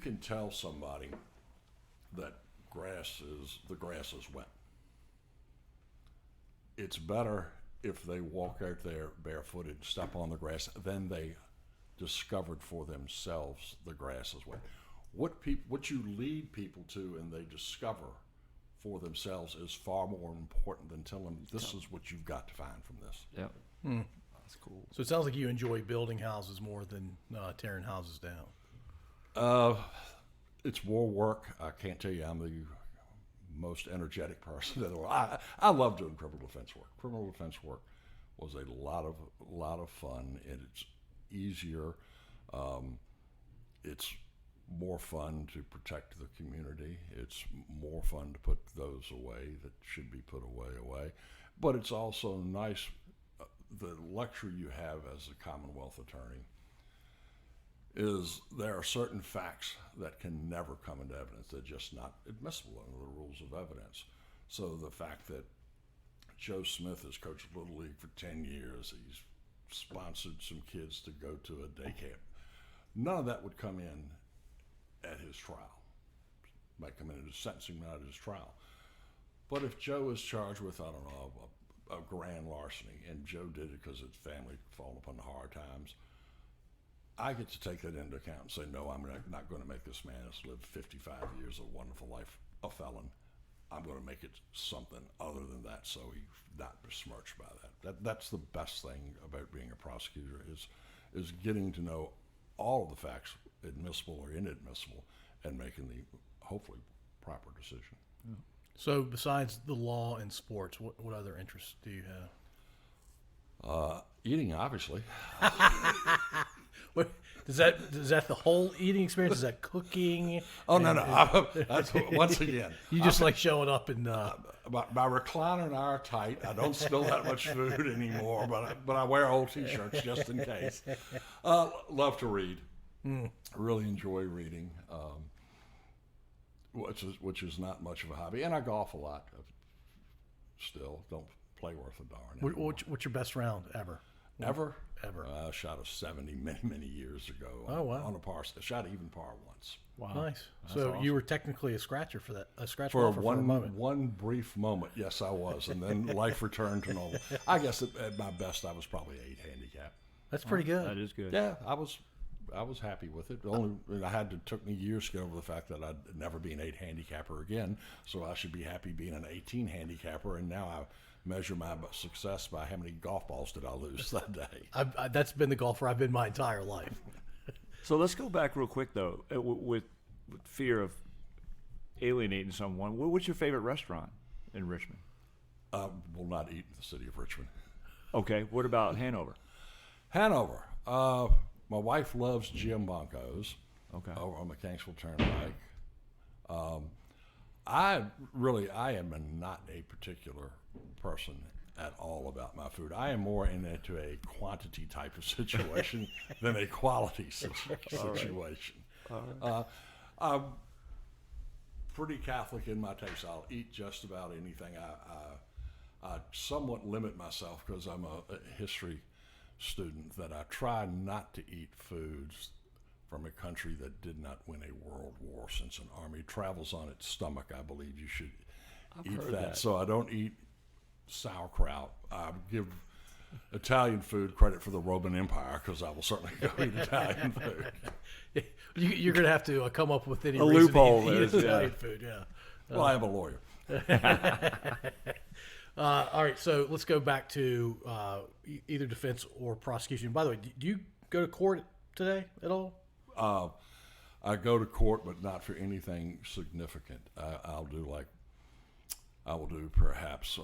can tell somebody that the grass is wet. It's better if they walk out there barefooted and step on the grass than they discovered for themselves the grass is wet. What you lead people to and they discover for themselves is far more important than telling them this is what you've got to find from this. Yeah. That's cool. So it sounds like you enjoy building houses more than tearing houses down. It's more work. I can't tell you I'm the most energetic person in the world. I love doing criminal defense work. Criminal defense work was a lot of fun, and it's easier. It's more fun to protect the community. It's more fun to put those away that should be put away. But it's also nice. The luxury you have as a Commonwealth attorney is there are certain facts that can never come into evidence. They're just not admissible under the rules of evidence. So the fact that Joe Smith has coached Little League for 10 years, he's sponsored some kids to go to a day camp, none of that would come in at his trial. It might come in at his sentencing, not at his trial. But if Joe is charged with, I don't know, a grand larceny, and Joe did it because his family fallen upon the hard times, I get to take that into account and say, no, I'm not going to make this man that's lived 55 years of a wonderful life a felon. I'm going to make it something other than that, so he's not besmirched by that. That's the best thing about being a prosecutor is getting to know all of the facts, admissible or inadmissible, and making the hopefully proper decision. Yeah. So besides the law and sports, what other interests do you have? Eating, obviously. What, is that the whole eating experience? Is that cooking? Oh, no. That's once again. You just like showing up and... My recliner and I are tight. I don't spill that much food anymore, but I wear old T-shirts just in case. Love to read. Really enjoy reading, which is not much of a hobby. And I golf a lot. Still, don't play worth a darn. What's your best round ever? Ever? Ever. I shot a 70 many years ago. Oh, wow. On a par. I shot even par once. Wow. Nice. That's So awesome. you were technically a scratcher for that. A scratch For golfer for a moment. one brief moment, yes, I was. And then life returned to normal. I guess at my best, I was probably 8 handicap. That's pretty good. That is good. Yeah, I was I was happy with it. Took me years to get over the fact that I'd never be an 8 handicapper again, so I should be happy being an 18 handicapper, and now I measure my success by how many golf balls did I lose that day. That's been the golfer I've been my entire life. So let's go back real quick, though, with fear of alienating someone. What's your favorite restaurant in Richmond? Will not eat in the city of Richmond. Okay, what about Hanover? Hanover. My wife loves Jim Bonco's. Okay. Over on the Kingsville Turnpike. I am not a particular person at all about my food. I am more into a quantity type of situation than a quality situation. All right. I'm pretty Catholic in my taste. I'll eat just about anything. I somewhat limit myself because I'm a history student, that I try not to eat foods from a country that did not win a world war. Since an army travels on its stomach, I believe you should eat that. So I don't eat sauerkraut. I give Italian food credit for the Roman Empire, because I will certainly go eat Italian food. You're going to have to come up with any a reason loophole to eat there, Italian food. Yeah. Well, I am a lawyer. All right, so let's go back to either defense or prosecution. By the way, do you go to court today at all? I go to court, but not for anything significant. I will do perhaps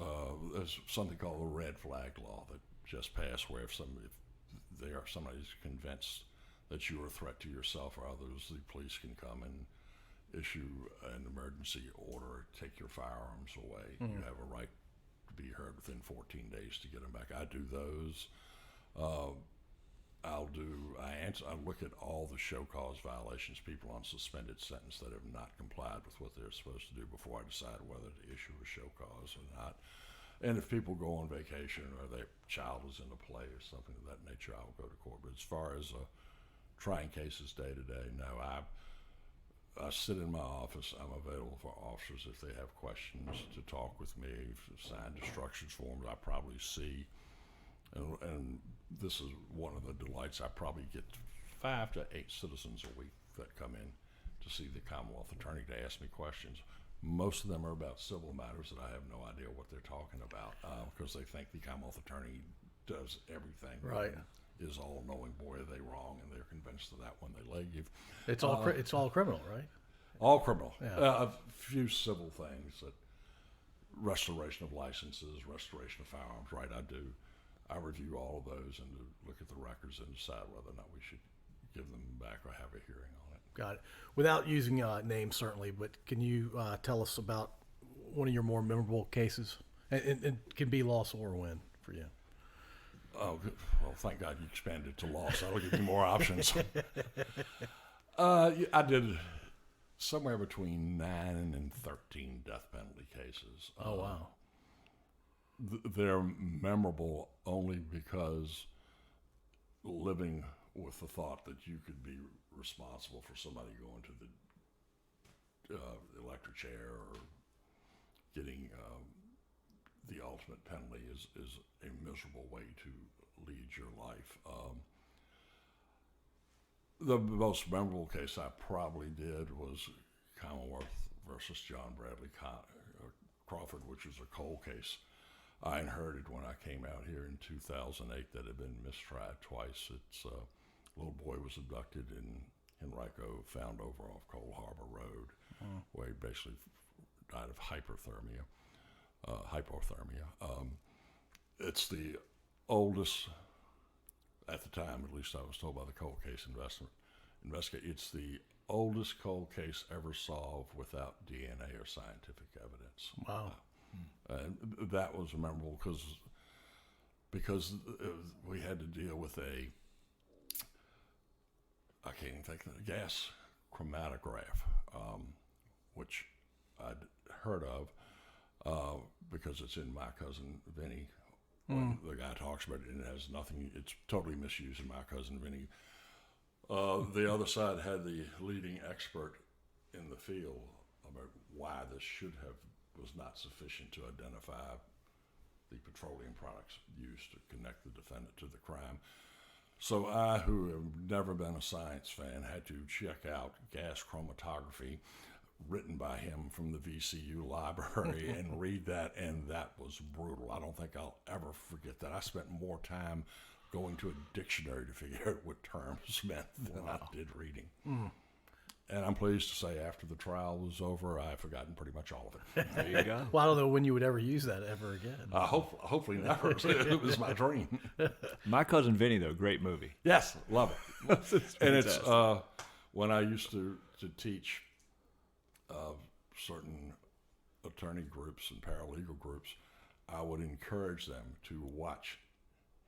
there's something called the red flag law that just passed, where if somebody's convinced that you are a threat to yourself or others, the police can come and issue an emergency order, take your firearms away. You have a right to be heard within 14 days to get them back. I do those. I look at all the show cause violations, people on suspended sentence that have not complied with what they're supposed to do, before I decide whether to issue a show cause or not. And if people go on vacation or their child is in a play or something of that nature, I will go to court. But as far as trying cases day to day, no, I sit in my office. I'm available for officers if they have questions to talk with me, signed instructions forms I probably see. And this is one of the delights. I probably get 5 to 8 citizens a week that come in to see the Commonwealth attorney to ask me questions. Most of them are about civil matters that I have no idea what they're talking about, because they think the Commonwealth attorney does everything. Right. Is all knowing. Boy, are they wrong, and they're convinced of that when they leave. It's all criminal, right? All criminal. Yeah. A few civil things, that restoration of licenses, restoration of firearms. Right, I review all of those and look at the records and decide whether or not we should give them back or have a hearing on it. Got it. Without using names, certainly, but can you tell us about one of your more memorable cases? And it can be loss or win for you. Oh, good. Well, thank God you expanded to loss. That'll give you more options. I did somewhere between 9 and 13 death penalty cases. Oh, wow. They're memorable only because living with the thought that you could be responsible for somebody going to the electric chair or getting the ultimate penalty is a miserable way to lead your life. The most memorable case I probably did was Commonwealth versus John Bradley Crawford, which was a cold case I inherited when I came out here in 2008 that had been mistried twice. It's a little boy was abducted in Henrico, found over off Cold Harbor Road, where he basically died of hypothermia. It's the oldest, at the time at least I was told by the cold case investigator, it's the oldest cold case ever solved without DNA or scientific evidence. Wow. And that was memorable because we had to deal with I can't even think of the gas chromatograph, which I'd heard of because it's in My Cousin Vinny. When the guy talks about it, and it has nothing, it's totally misused in My Cousin Vinny. The other side had the leading expert in the field about why this was not sufficient to identify the petroleum products used to connect the defendant to the crime. So I, who have never been a science fan, had to check out gas chromatography written by him from the VCU library and read that, and that was brutal. I don't think I'll ever forget that. I spent more time going to a dictionary to figure out what terms meant than I did reading. And I'm pleased to say after the trial was over, I've forgotten pretty much all of it. There you go. Well, I don't know when you would ever use that ever again. Hopefully never. It was my dream. My Cousin Vinny, though, great movie. Yes, love it. And it's when I used to teach certain attorney groups and paralegal groups, I would encourage them to watch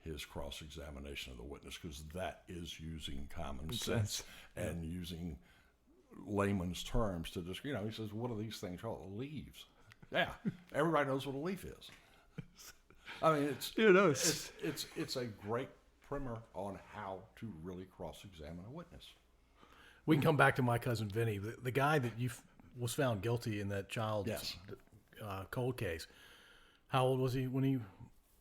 his cross-examination of the witness, because that is using common sense and using layman's terms to just, he says, what are these things called? Leaves. Yeah, everybody knows what a leaf is. I mean, it's a great primer on how to really cross-examine a witness. We can come back to My Cousin Vinny, the guy that was found guilty in that child's cold case. How old was he when he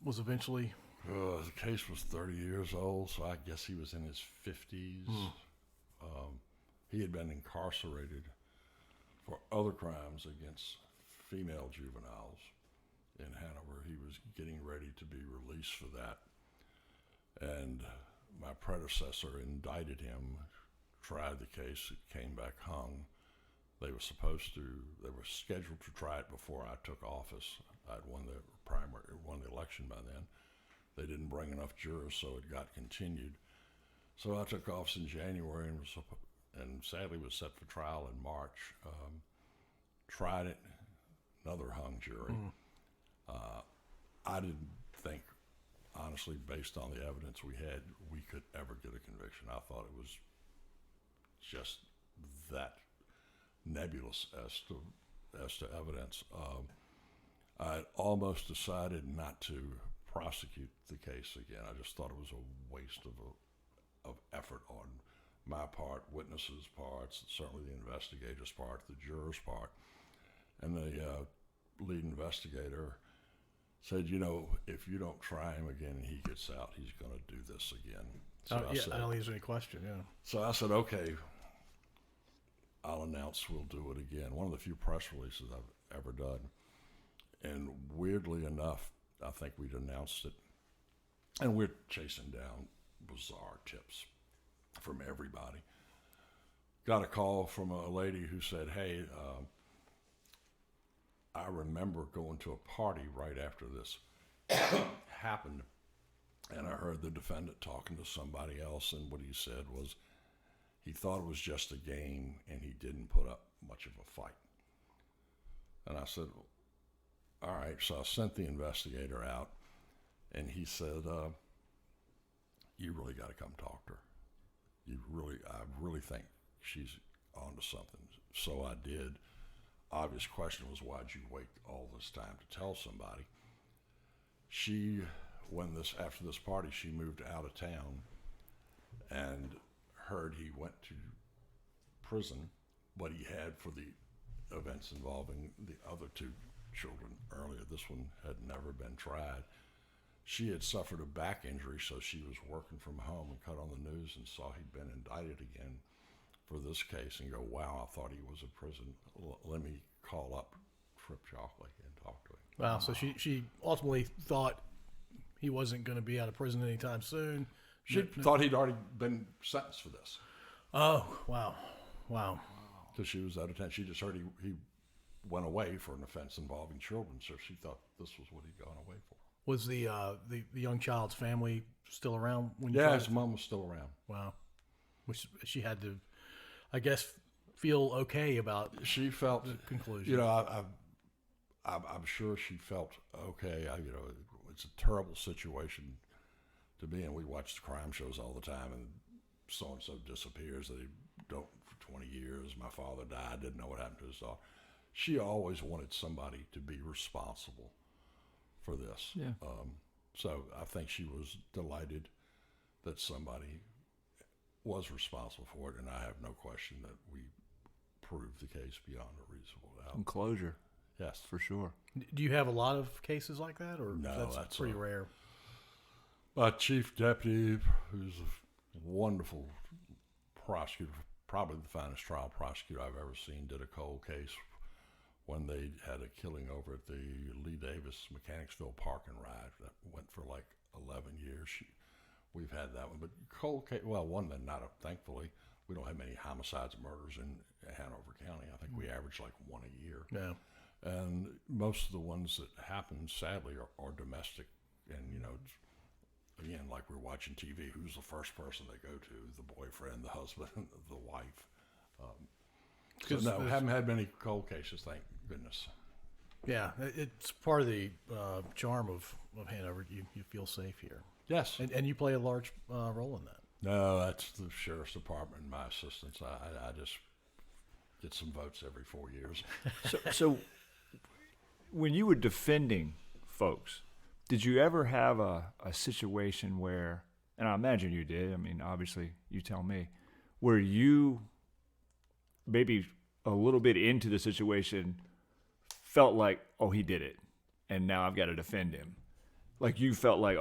was eventually? The case was 30 years old, so I guess he was in his 50s. He had been incarcerated for other crimes against female juveniles in Hanover. He was getting ready to be released for that. And my predecessor indicted him, tried the case, it came back hung. They were scheduled to try it before I took office. I'd won the election by then. They didn't bring enough jurors, so it got continued. So I took office in January and sadly was set for trial in March. Tried it, another hung jury. I didn't think, honestly, based on the evidence we had, we could ever get a conviction. I thought it was just that nebulous as to evidence. I almost decided not to prosecute the case again. I just thought it was a waste of effort on my part, witnesses' parts, certainly the investigator's part, the juror's part. And the lead investigator said, if you don't try him again and he gets out, he's going to do this again. So I don't think there's any question, yeah. So I said, okay, I'll announce we'll do it again. One of the few press releases I've ever done. And weirdly enough, I think we'd announced it. And we're chasing down bizarre tips from everybody. Got a call from a lady who said, hey, I remember going to a party right after this happened, and I heard the defendant talking to somebody else, and what he said was he thought it was just a game, and he didn't put up much of a fight. And I said, all right. So I sent the investigator out, and he said, you really got to come talk to her. I really think she's onto something. So I did. Obvious question was, why'd you wait all this time to tell somebody? After this party, she moved out of town and heard he went to prison, but he had for the events involving the other two children earlier. This one had never been tried. She had suffered a back injury, so she was working from home and cut on the news and saw he'd been indicted again for this case and go, wow, I thought he was in prison. Let me call up Trip Chalkley and talk to him. Wow, so she ultimately thought he wasn't going to be out of prison anytime soon. She thought he'd already been sentenced for this. Oh, wow. Because she was out of town. She just heard he went away for an offense involving children, so she thought this was what he'd gone away for. Was the young child's family still around when you? Yeah, his mom was still around. Wow, which she had to, I guess, feel okay about. She felt the conclusion. I'm sure she felt okay. It's a terrible situation to be in. We watch crime shows all the time, and so and so disappears. They don't for 20 years. My father died. Didn't know what happened to his daughter. She always wanted somebody to be responsible for this. Yeah. So I think she was delighted that somebody was responsible for it, and I have no question that we proved the case beyond a reasonable doubt. And closure. Yes. For sure. Do you have a lot of cases like that, or No, that's pretty rare? My chief deputy, who's a wonderful prosecutor, probably the finest trial prosecutor I've ever seen, did a cold case when they had a killing over at the Lee Davis Mechanicsville Park and Ride that went for like 11 years. We've had that one, but cold case, well, one that thankfully, we don't have many homicides and murders in Hanover County. I think we average like one a year. Yeah. And most of the ones that happen, sadly, are domestic. And, you know, again, like we're watching TV, who's the first person they go to? The boyfriend, the husband, the wife. So no, haven't had many cold cases, thank goodness. Yeah, it's part of the charm of Hanover. You feel safe here. Yes. And you play a large role in that. No, that's the sheriff's department and my assistants. I just get some votes every 4 years. So when you were defending folks, did you ever have a situation where, and I imagine you did, I mean, obviously you tell me, where you maybe a little bit into the situation felt like, oh, he did it, and now I've got to defend him? Like you felt like,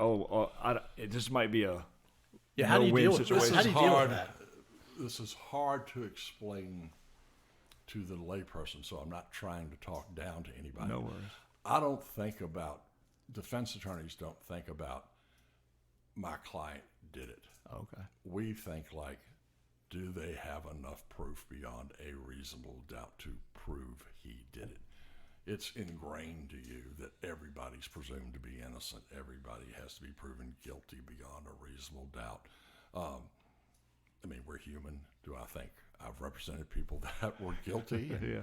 this might be a how do you deal with situation. How do you deal with that? This is hard to explain to the layperson, so I'm not trying to talk down to anybody. No worries. I don't think about, defense attorneys don't think about my client did it. Okay. We think like, do they have enough proof beyond a reasonable doubt to prove he did it? It's ingrained to you that everybody's presumed to be innocent. Everybody has to be proven guilty beyond a reasonable doubt. I mean, we're human. Do I think I've represented people that were guilty? Yeah.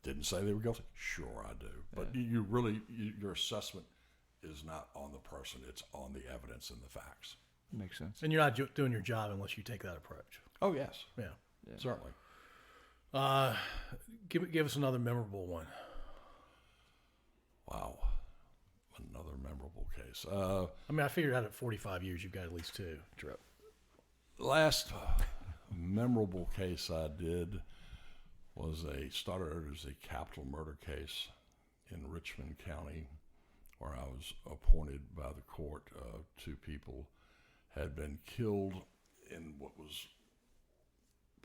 Didn't say they were guilty? Sure, I do. But you really, your assessment is not on the person. It's on the evidence and the facts. Makes sense. And you're not doing your job unless you take that approach. Oh, yes. Yeah. Certainly. Give us another memorable one. Wow. Another memorable case. I mean, I figured out at 45 years you've got at least two, Trip. Last memorable case I did started as a capital murder case in Richmond County, where I was appointed by the court. Two people had been killed in what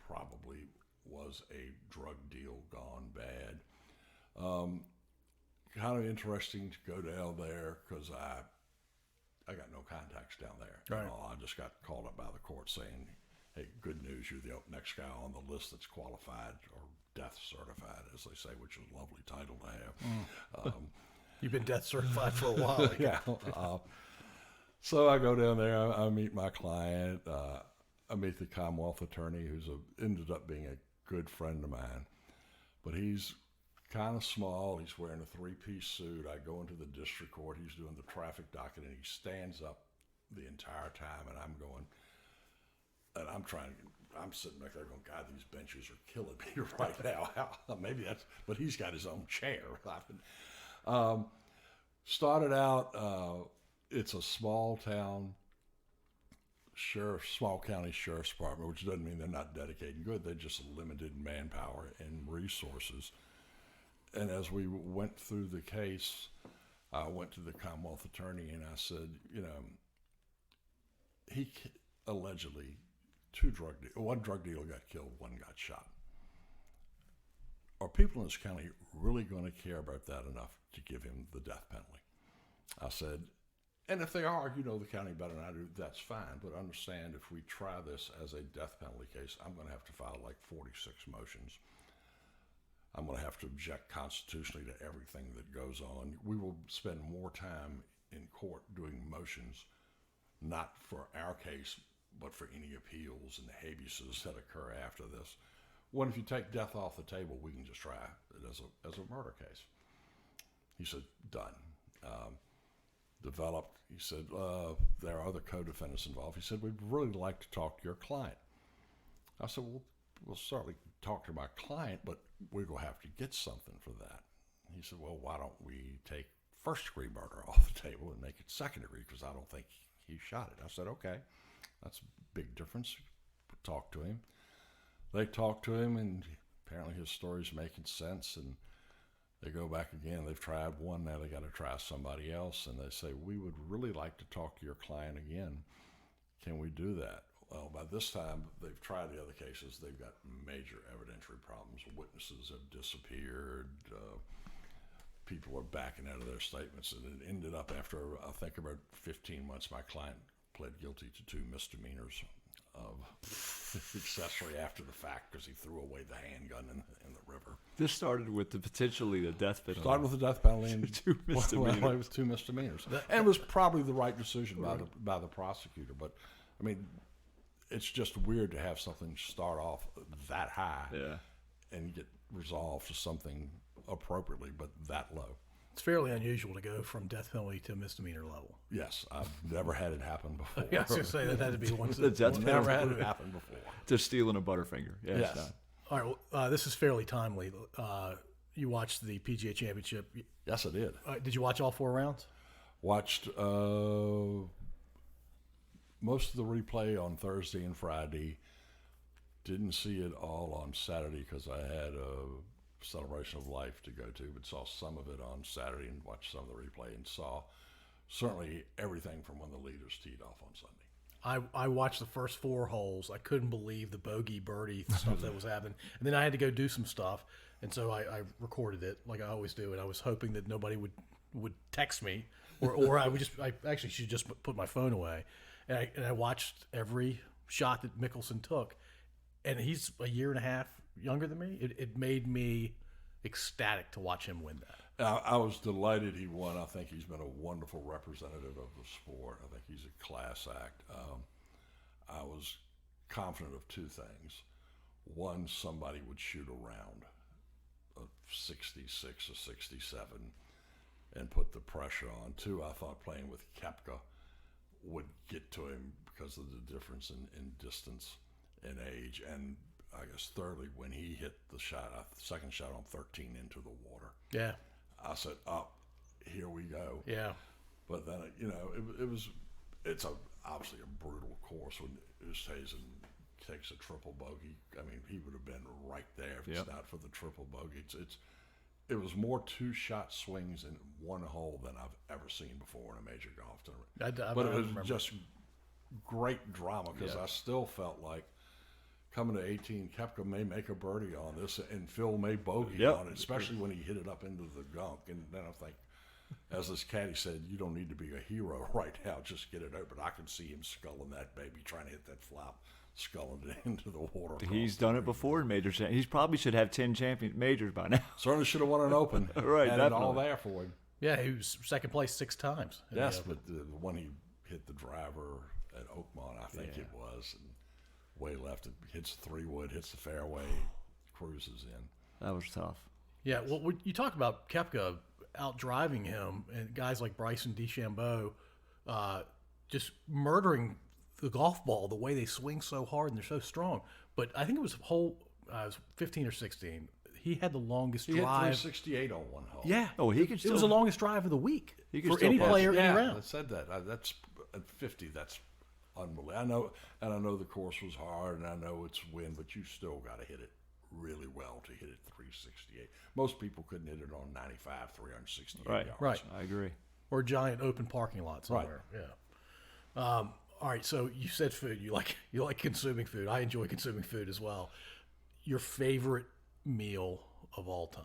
probably was a drug deal gone bad. Kind of interesting to go down there because I got no contacts down there. Right. I just got called up by the court saying, hey, good news, you're the next guy on the list that's qualified or death certified, as they say, which is a lovely title to have. You've been death certified for a while. Yeah. So I go down there, I meet my client, I meet the Commonwealth attorney, who's ended up being a good friend of mine, but he's kind of small. He's wearing a three-piece suit. I go into the district court. He's doing the traffic docket, and he stands up the entire time, and I'm going, and I'm sitting back there going, God, these benches are killing me right now. Maybe but he's got his own chair. Started out, it's a small town small county sheriff's department, which doesn't mean they're not dedicated good. They're just limited manpower and resources. And as we went through the case, I went to the Commonwealth attorney and I said, he allegedly one drug dealer got killed, one got shot. Are people in this county really going to care about that enough to give him the death penalty? I said, and if they are, the county better than I do, that's fine. But understand, if we try this as a death penalty case, I'm going to have to file like 46 motions. I'm going to have to object constitutionally to everything that goes on. We will spend more time in court doing motions, not for our case, but for any appeals and the habeas that occur after this. When if you take death off the table, we can just try it as a murder case. He said, done. Developed. He said, there are other co-defendants involved. He said, we'd really like to talk to your client. I said, well, we'll certainly talk to my client, but we're going to have to get something for that. He said, well, why don't we take first-degree murder off the table and make it second-degree, because I don't think he shot it. I said, okay, that's a big difference. Talk to him. They talked to him, and apparently his story's making sense, and They go back again. They've tried one. Now they got to try somebody else. And they say, we would really like to talk to your client again. Can we do that? Well, by this time, they've tried the other cases. They've got major evidentiary problems. Witnesses have disappeared. People are backing out of their statements. And it ended up after, I think, about 15 months, my client pled guilty to 2 misdemeanors of accessory after the fact because he threw away the handgun in the river. This started with potentially the death penalty. Started with the death penalty and 2 misdemeanors. Well, it was 2 misdemeanors, and it was probably the right decision by the prosecutor. But I mean, it's just weird to have something start off that high, and get resolved to something appropriately, but that low. It's fairly unusual to go from death penalty to misdemeanor level. Yes, I've never had it happen before. Yeah, I was going to say that had to be one. Never had it happen before. Just stealing a Butterfinger. Yes. All right. Well, this is fairly timely. You watched the PGA Championship. Yes, I did. Did you watch all 4 rounds? Watched most of the replay on Thursday and Friday. Didn't see it all on Saturday because I had a celebration of life to go to, but saw some of it on Saturday and watched some of the replay and saw certainly everything from when the leaders teed off on Sunday. I watched the first 4 holes. I couldn't believe the bogey birdie stuff that was happening. And then I had to go do some stuff. And so I recorded it like I always do. And I was hoping that nobody would text me or I actually should just put my phone away. And I watched every shot that Mickelson took. And he's a year and a half younger than me. It made me ecstatic to watch him win that. I was delighted he won. I think he's been a wonderful representative of the sport. I think he's a class act. I was confident of 2 things. One, somebody would shoot a round of 66 or 67 and put the pressure on. 2, I thought playing with Koepka would get to him because of the difference in distance and age. And I guess thirdly, when he hit the second shot on 13 into the water. Yeah. I said, here we go. Yeah. But then, it's obviously a brutal course when Oosthuizen takes a triple bogey. I mean, he would have been right there if it's not for the triple bogey. It was more 2-shot swings in one hole than I've ever seen before in a major golf tournament. But it was just great drama because I still felt like coming to 18, Koepka may make a birdie on this, and Phil may bogey on it, especially when he hit it up into the gunk. And then I think, as this caddy said, you don't need to be a hero right now, just get it over. But I can see him sculling that baby, trying to hit that flop, sculling it into the water. He's done it before in major. He probably should have 10 majors by now. Certainly should have won an Open. Right, had it all there for him. Yeah, he was second place 6 times. Yes, but when he hit the driver at Oakmont, I think it was, and way left, it hits 3-wood, hits the fairway, cruises in. That was tough. Yeah, well, you talk about Koepka out driving him, and guys like Bryson DeChambeau just murdering the golf ball the way they swing so hard and they're so strong. But I think it was hole 15 or 16. He had the longest drive. He hit 368 on one hole. Yeah. Oh, he could still. It was the longest drive of the week for any pass. player any round. I said that. That's at 50. That's unbelievable. I know the course was hard, and I know it's wind, but you still got to hit it really well to hit it 368. Most people couldn't hit it on 95, 368 yards. Right. I agree. Or a giant open parking lot somewhere. Right. Yeah. All right. So you said food. You like consuming food. I enjoy consuming food as well. Your favorite meal of all time?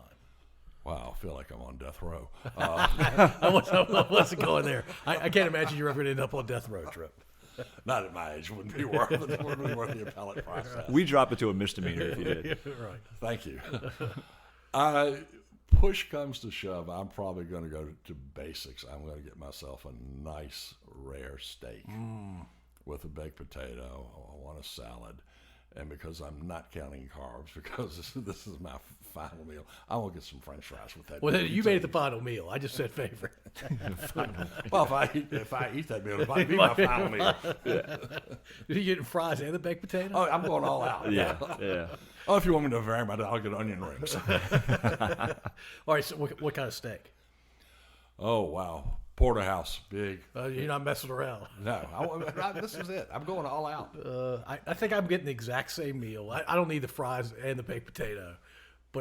Wow, I feel like I'm on death row. I wasn't going there. I can't imagine you're ever going to end up on death row, Trip. Not at my age. Wouldn't be worth it. Wouldn't be worth the appellate process. We drop it to a misdemeanor if you did. Right. Thank you. Push comes to shove, I'm probably going to go to basics. I'm going to get myself a nice, rare steak with a baked potato. I want a salad. And because I'm not counting carbs, because this is my final meal, I will get some French fries with that. Well, you made it the final meal. I just said favorite. Well, if I eat that meal, it might be my final meal. Yeah. Did you get fries and the baked potato? Oh, I'm going all out. Yeah. Oh, if you want me to vary my diet, I'll get onion rings. All right. So, what kind of steak? Oh, wow. Porterhouse, big. You're not messing around. No, this is it. I'm going all out. I think I'm getting the exact same meal. I don't need the fries and the baked potato,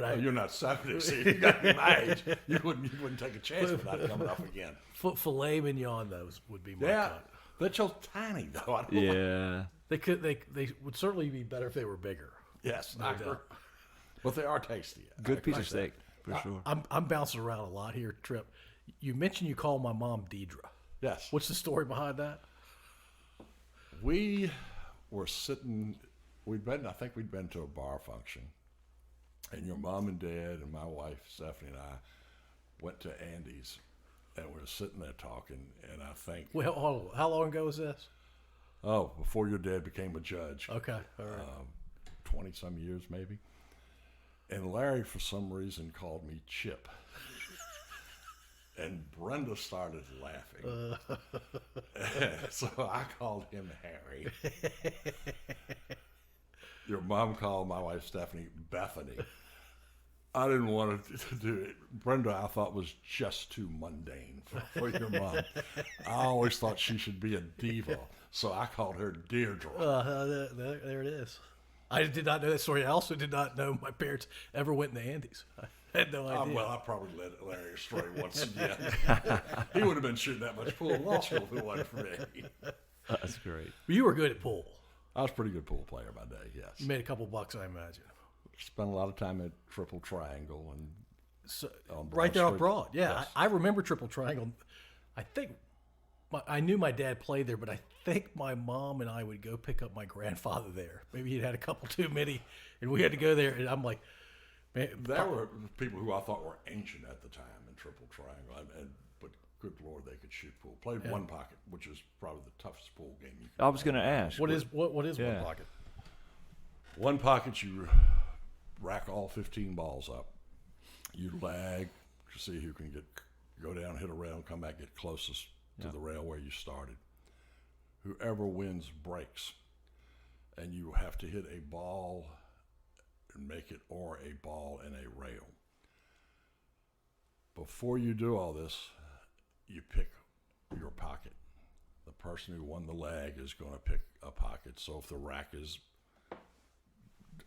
But you're not 70, so if you got to be my age, you wouldn't take a chance with that coming up again. Filet mignon, those would be my cut. They're so tiny, though. I don't Yeah. They would certainly be better if they were bigger. Yes, No doubt. But they are tasty. Good piece of steak, for sure. I'm bouncing around a lot here, Trip. You mentioned you call my mom Deidre. Yes. What's the story behind that? We were sitting, I think we'd been to a bar function, and your mom and dad and my wife, Stephanie, and I went to Andy's, and we were sitting there talking, and I think... Well, hold on. How long ago was this? Oh, before your dad became a judge. Okay, all right. 20-some years, maybe. And Larry, for some reason, called me Chip. And Brenda started laughing. So I called him Harry. Your mom called my wife, Stephanie, Bethany. I didn't want to do it. Brenda, I thought, was just too mundane for your mom. I always thought she should be a diva, so I called her Deirdre. There it is. I did not know that story. I also did not know my parents ever went in the Andes. I had no idea. Well, I probably led Larry astray once again. He would have been shooting that much pool in law school if it wasn't for me. That's great. But you were good at pool. I was a pretty good pool player by day, yes. You made a couple bucks, I imagine. Spent a lot of time at Triple Triangle and right there on Street. Broad. Yeah, Yes. I remember Triple Triangle. I think I knew my dad played there, but I think my mom and I would go pick up my grandfather there. Maybe he'd had a couple too many, and we had to go there. And I'm like, man, There were people who I thought were ancient at the time in Triple Triangle, but good Lord, they could shoot pool. Played one pocket, which is probably the toughest pool game you can I was going to ask. what is Yeah. one pocket? One pocket, you rack all 15 balls up. You lag to see who can go down, hit a rail, and come back, get closest to the rail where you started. Whoever wins breaks, and you have to hit a ball and make it, or a ball and a rail. Before you do all this, you pick your pocket. The person who won the lag is going to pick a pocket. So if the rack is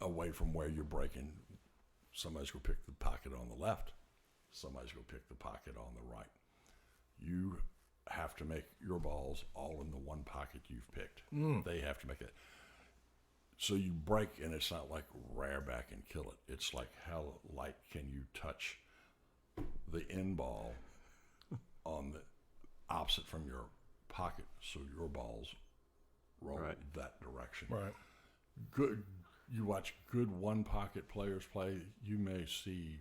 away from where you're breaking, somebody's going to pick the pocket on the left. Somebody's going to pick the pocket on the right. You have to make your balls all in the one pocket you've picked. They have to make it. So you break, and it's not like rear back and kill it. It's like how light can you touch the end ball on the opposite from your pocket, so your balls roll that direction. Right. Good. You watch good one pocket players play, you may see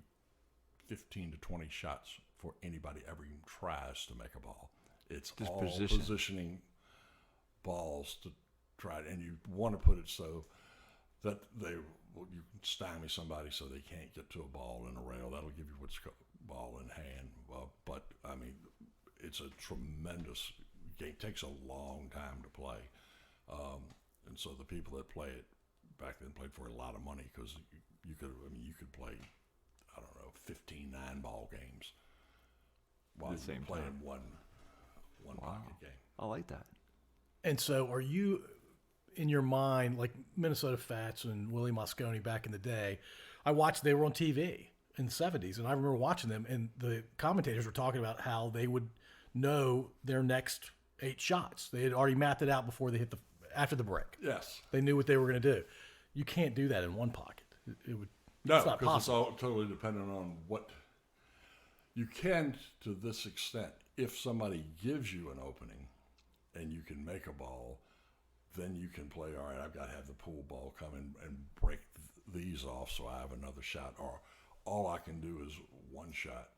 15 to 20 shots before anybody ever even tries to make a ball. It's Just all position. positioning balls to try it, and you want to put it so that you can stymie somebody so they can't get to a ball in a rail. That'll give you what's called ball in hand. But I mean, it's a tremendous game. It takes a long time to play, and so the people that play it back then played for a lot of money, because you could play, I don't know, 15 9-ball games while At the you're same playing time. one pocket game. I like that. And so are you, in your mind, like Minnesota Fats and Willie Moscone back in the day, they were on TV in the 70s, and I remember watching them, and the commentators were talking about how they would know their next 8 shots. They had already mapped it out before they hit after the break. Yes. They knew what they were going to do. You can't do that in one pocket. It would. No, it's not because it's possible. all totally dependent on what you can, to this extent. If somebody gives you an opening and you can make a ball, then you can play, all right, I've got to have the pool ball come in and break these off so I have another shot. Or all I can do is one shot,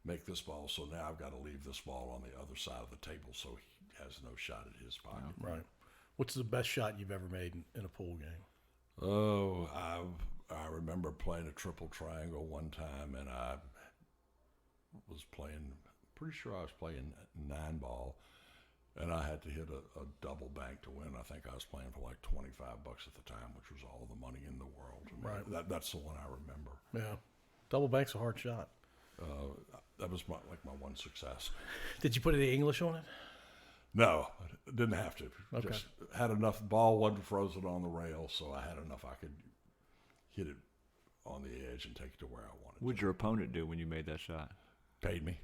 make this ball, so now I've got to leave this ball on the other side of the table so he has no shot at his pocket. Right. What's the best shot you've ever made in a pool game? Oh, I remember playing a Triple Triangle one time, and I was playing, pretty sure I was playing 9-ball, and I had to hit a double bank to win. I think I was playing for like $25 at the time, which was all the money in the world. I mean, Right. That's the one I remember. Yeah. Double bank's a hard shot. That was my one success. Did you put any English on it? No, I didn't have to. Okay. Just had enough. Ball wasn't frozen on the rail, so I had enough. I could hit it on the edge and take it to where I wanted. What'd your opponent do when you made that shot? Paid me.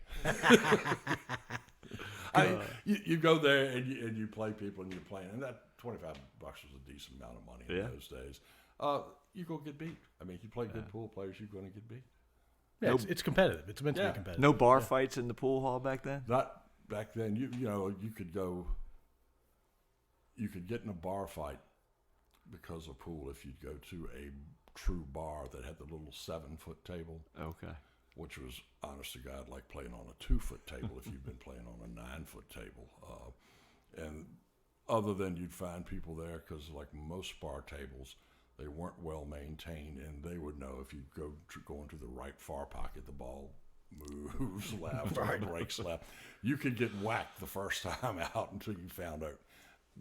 You go there and you play people and you're playing, and that $25 was a decent amount of money in those days. You go get beat. I mean, if you play good pool players, you're going to get beat. Yeah, it's competitive. It's meant to be competitive. No bar fights in the pool hall back then? Not back then. You could get in a bar fight because of pool if you'd go to a true bar that had the little 7-foot table. Okay. Which was, honest to God, like playing on a 2-foot table if you'd been playing on a 9-foot table. And other than you'd find people there, because like most bar tables, they weren't well maintained, and they would know if you go into the right far pocket, the ball moves left or breaks left. You could get whacked the first time out until you found out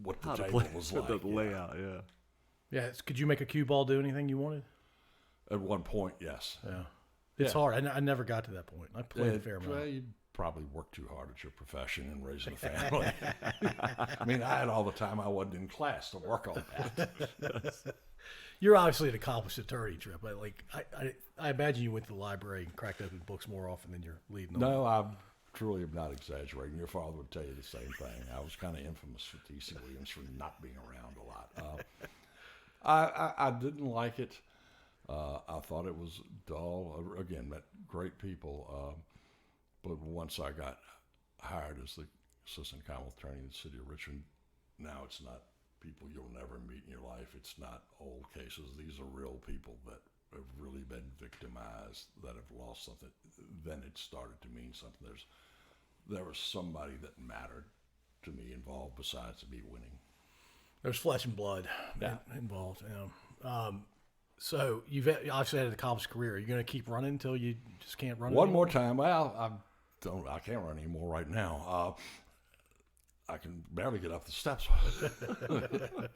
what the table was like. The layout, Yeah, could you make a cue ball do anything you wanted? At one point, yes. Yeah. It's hard. I never got to that point. I played a fair amount. Well, you probably worked too hard at your profession and raising a family. I mean, I had all the time I wasn't in class to work on that. You're obviously an accomplished attorney, Trip. I imagine you went to the library and cracked open books more often than you're leading on. No, I truly am not exaggerating. Your father would tell you the same thing. I was kind of infamous for T.C. Williams for not being around a lot. I didn't like it. I thought it was dull. Again, met great people. But once I got hired as the assistant Commonwealth attorney in the city of Richmond, now it's not people you'll never meet in your life. It's not old cases. These are real people that have really been victimized, that have lost something. Then it started to mean something. There was somebody that mattered to me involved besides me winning. There's flesh and blood involved. So you've obviously had an accomplished career. Are you going to keep running until you just can't run One anymore? more time. Well, I can't run anymore right now. I can barely get up the steps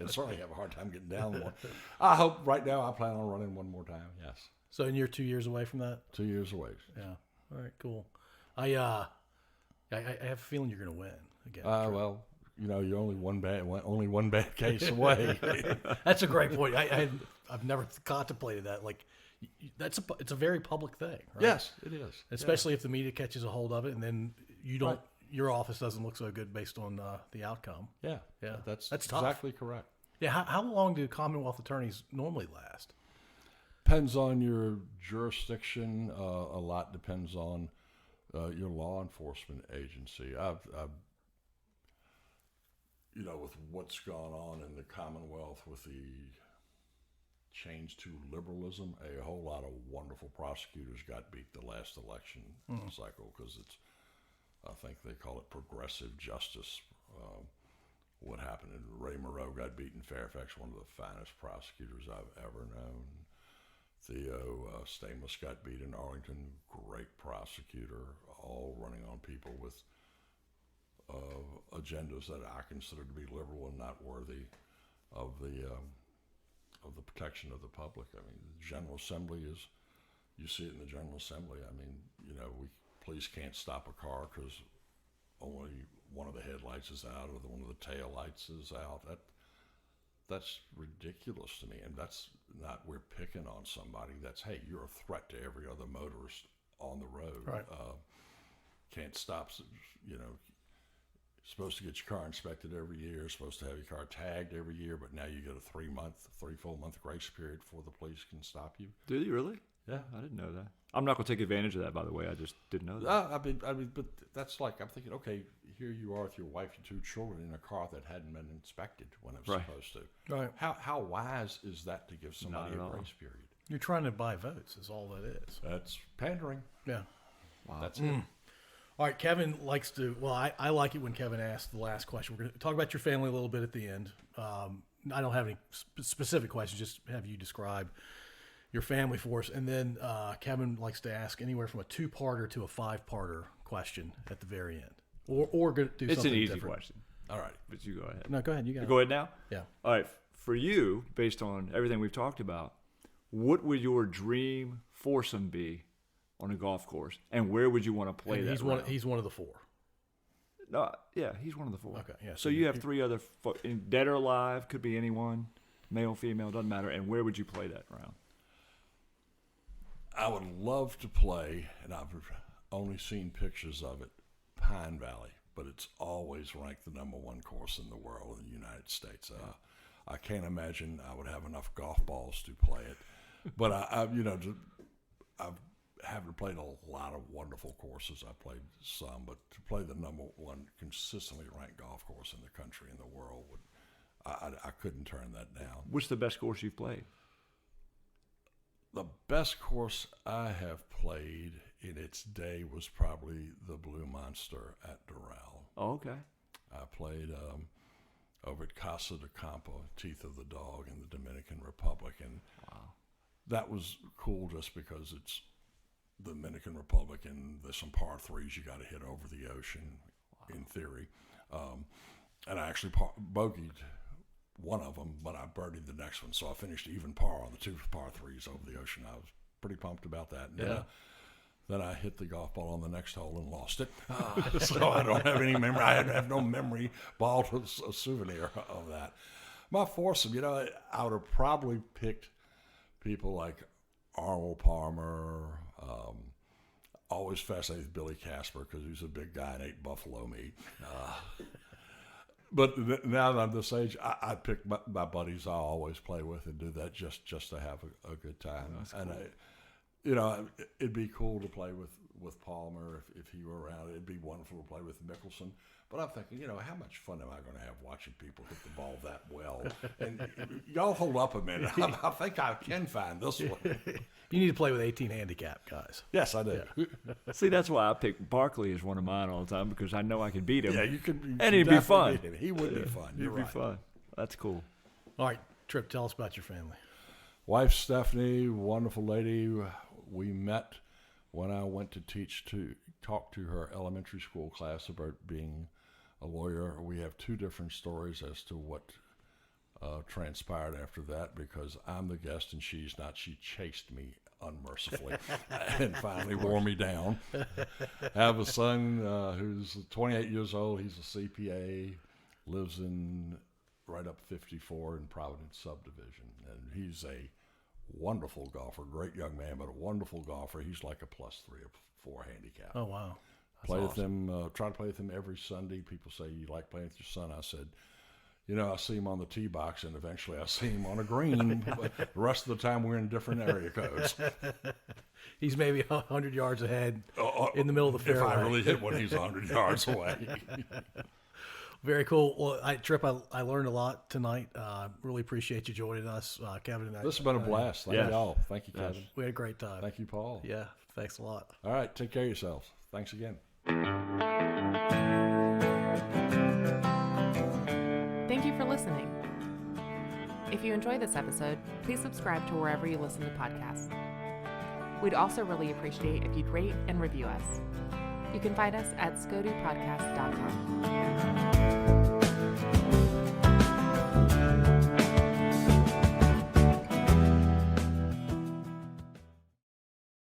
and certainly have a hard time getting down one. I hope right now I plan on running one more time, yes. So and you're 2 years away from that? 2 years away. Yeah. All right, cool. I have a feeling you're going to win again. Well, you're only one bad case away. That's a great point. I've never contemplated that. Like, it's a very public thing, right? Yes, it is. Especially if the media catches a hold of it, and then you don't. Right. Your office doesn't look so good based on the outcome. Yeah. That's tough. Exactly correct. Yeah. How long do Commonwealth attorneys normally last? Depends on your jurisdiction. A lot depends on your law enforcement agency. I've with what's gone on in the Commonwealth with the change to liberalism, a whole lot of wonderful prosecutors got beat the last election cycle because I think they call it progressive justice. What happened? Ray Moreau got beat in Fairfax, one of the finest prosecutors I've ever known. Theo Stamos got beat in Arlington, great prosecutor, all running on people with agendas that I consider to be liberal and not worthy of the protection of the public. I mean, the General Assembly you see it in the General Assembly. I mean, police can't stop a car because only one of the headlights is out or one of the tail lights is out. That's ridiculous to me, and that's not we're picking on somebody. That's, hey, you're a threat to every other motorist on the road. Right. Can't stop. Supposed to get your car inspected every year. Supposed to have your car tagged every year, but now you get a 3 full month grace period before the police can stop you. Do you really? Yeah, I didn't know that. I'm not going to take advantage of that, by the way. I just didn't know that. I mean, but that's like I'm thinking. Okay, here you are with your wife and 2 children in a car that hadn't been inspected when it was supposed to. Right. How wise is that to give somebody a grace period? You're trying to buy votes. Is all that is. That's pandering. Yeah. Wow. That's it. All right, Kevin likes to. Well, I like it when Kevin asks the last question. We're going to talk about your family a little bit at the end. I don't have any specific questions. Just have you describe your family for us, and then Kevin likes to ask anywhere from a 2-parter to a 5-parter question at the very end, or do something different. It's an easy question. All right, but you go ahead. No, go ahead. You go ahead now. Yeah. All right. For you, based on everything we've talked about, what would your dream foursome be on a golf course, and where would you want to play that? He's one of the 4. No, yeah, he's one of the 4. Okay, yeah. So you have 3 other dead or alive, could be anyone, male, female, doesn't matter. And where would you play that round? I would love to play, and I've only seen pictures of it, Pine Valley, but it's always ranked the #1 course in the world in the United States. I can't imagine I would have enough golf balls to play it, but I haven't played a lot of wonderful courses. I played some, but to play the #1 consistently ranked golf course in the country and the world, I couldn't turn that down. What's the best course you've played? The best course I have played in its day was probably the Blue Monster at Doral. Oh, okay. I played over at Casa de Campo, Teeth of the Dog in the Dominican Republic, and that was cool just because it's the Dominican Republic and there's some par threes you got to hit over the ocean in theory. And I actually bogeyed one of them, but I birdied the next one, so I finished even par on the 2 par threes over the ocean. I was pretty pumped about that. And then I hit the golf ball on the next hole and lost it. So I don't have any memory. I have no memory ball to a souvenir of that. My foursome, I would have probably picked people like Arnold Palmer. Always fascinated with Billy Casper because he was a big guy and ate buffalo meat. But now that I'm this age, I pick my buddies I always play with and do that just to have a good time. That's cool. And it'd be cool to play with Palmer if he were around. It'd be wonderful to play with Mickelson. But I'm thinking, how much fun am I going to have watching people hit the ball that well? And y'all hold up a minute. I think I can find this one. You need to play with 18 handicap guys. Yes, I do. Yeah. See, that's why I pick Barkley as one of mine all the time because I know I can beat him. Yeah, you could. And he'd be fun. He would be fun. He'd be fun. That's cool. All right, Trip, tell us about your family. Wife Stephanie, wonderful lady. We met when I went to talk to her elementary school class about being a lawyer. We have two different stories as to what transpired after that because I'm the guest and she's not. She chased me unmercifully and finally wore me down. I have a son who's 28 years old. He's a CPA, lives in right up 54 in Providence subdivision, and he's a wonderful golfer, great young man, but a wonderful golfer. He's like a +3 or 4 handicap. Oh, wow. Play with him, try to play with him every Sunday. People say, you like playing with your son? I said, I see him on the tee box, and eventually I see him on a green. But the rest of the time, we're in different area codes. He's maybe 100 yards ahead in the middle of the fairway. If I really hit one, he's 100 yards away. Very cool. Well, Trip, I learned a lot tonight. Really appreciate you joining us, Kevin. And this has been a blast. Thank y'all. Thank you, Kevin. We had a great time. Thank you, Paul. Yeah, thanks a lot. All right, take care of yourselves. Thanks again. Thank you for listening. If you enjoyed this episode, please subscribe to wherever you listen to podcasts. We'd also really appreciate if you'd rate and review us. You can find us at scodupodcast.com.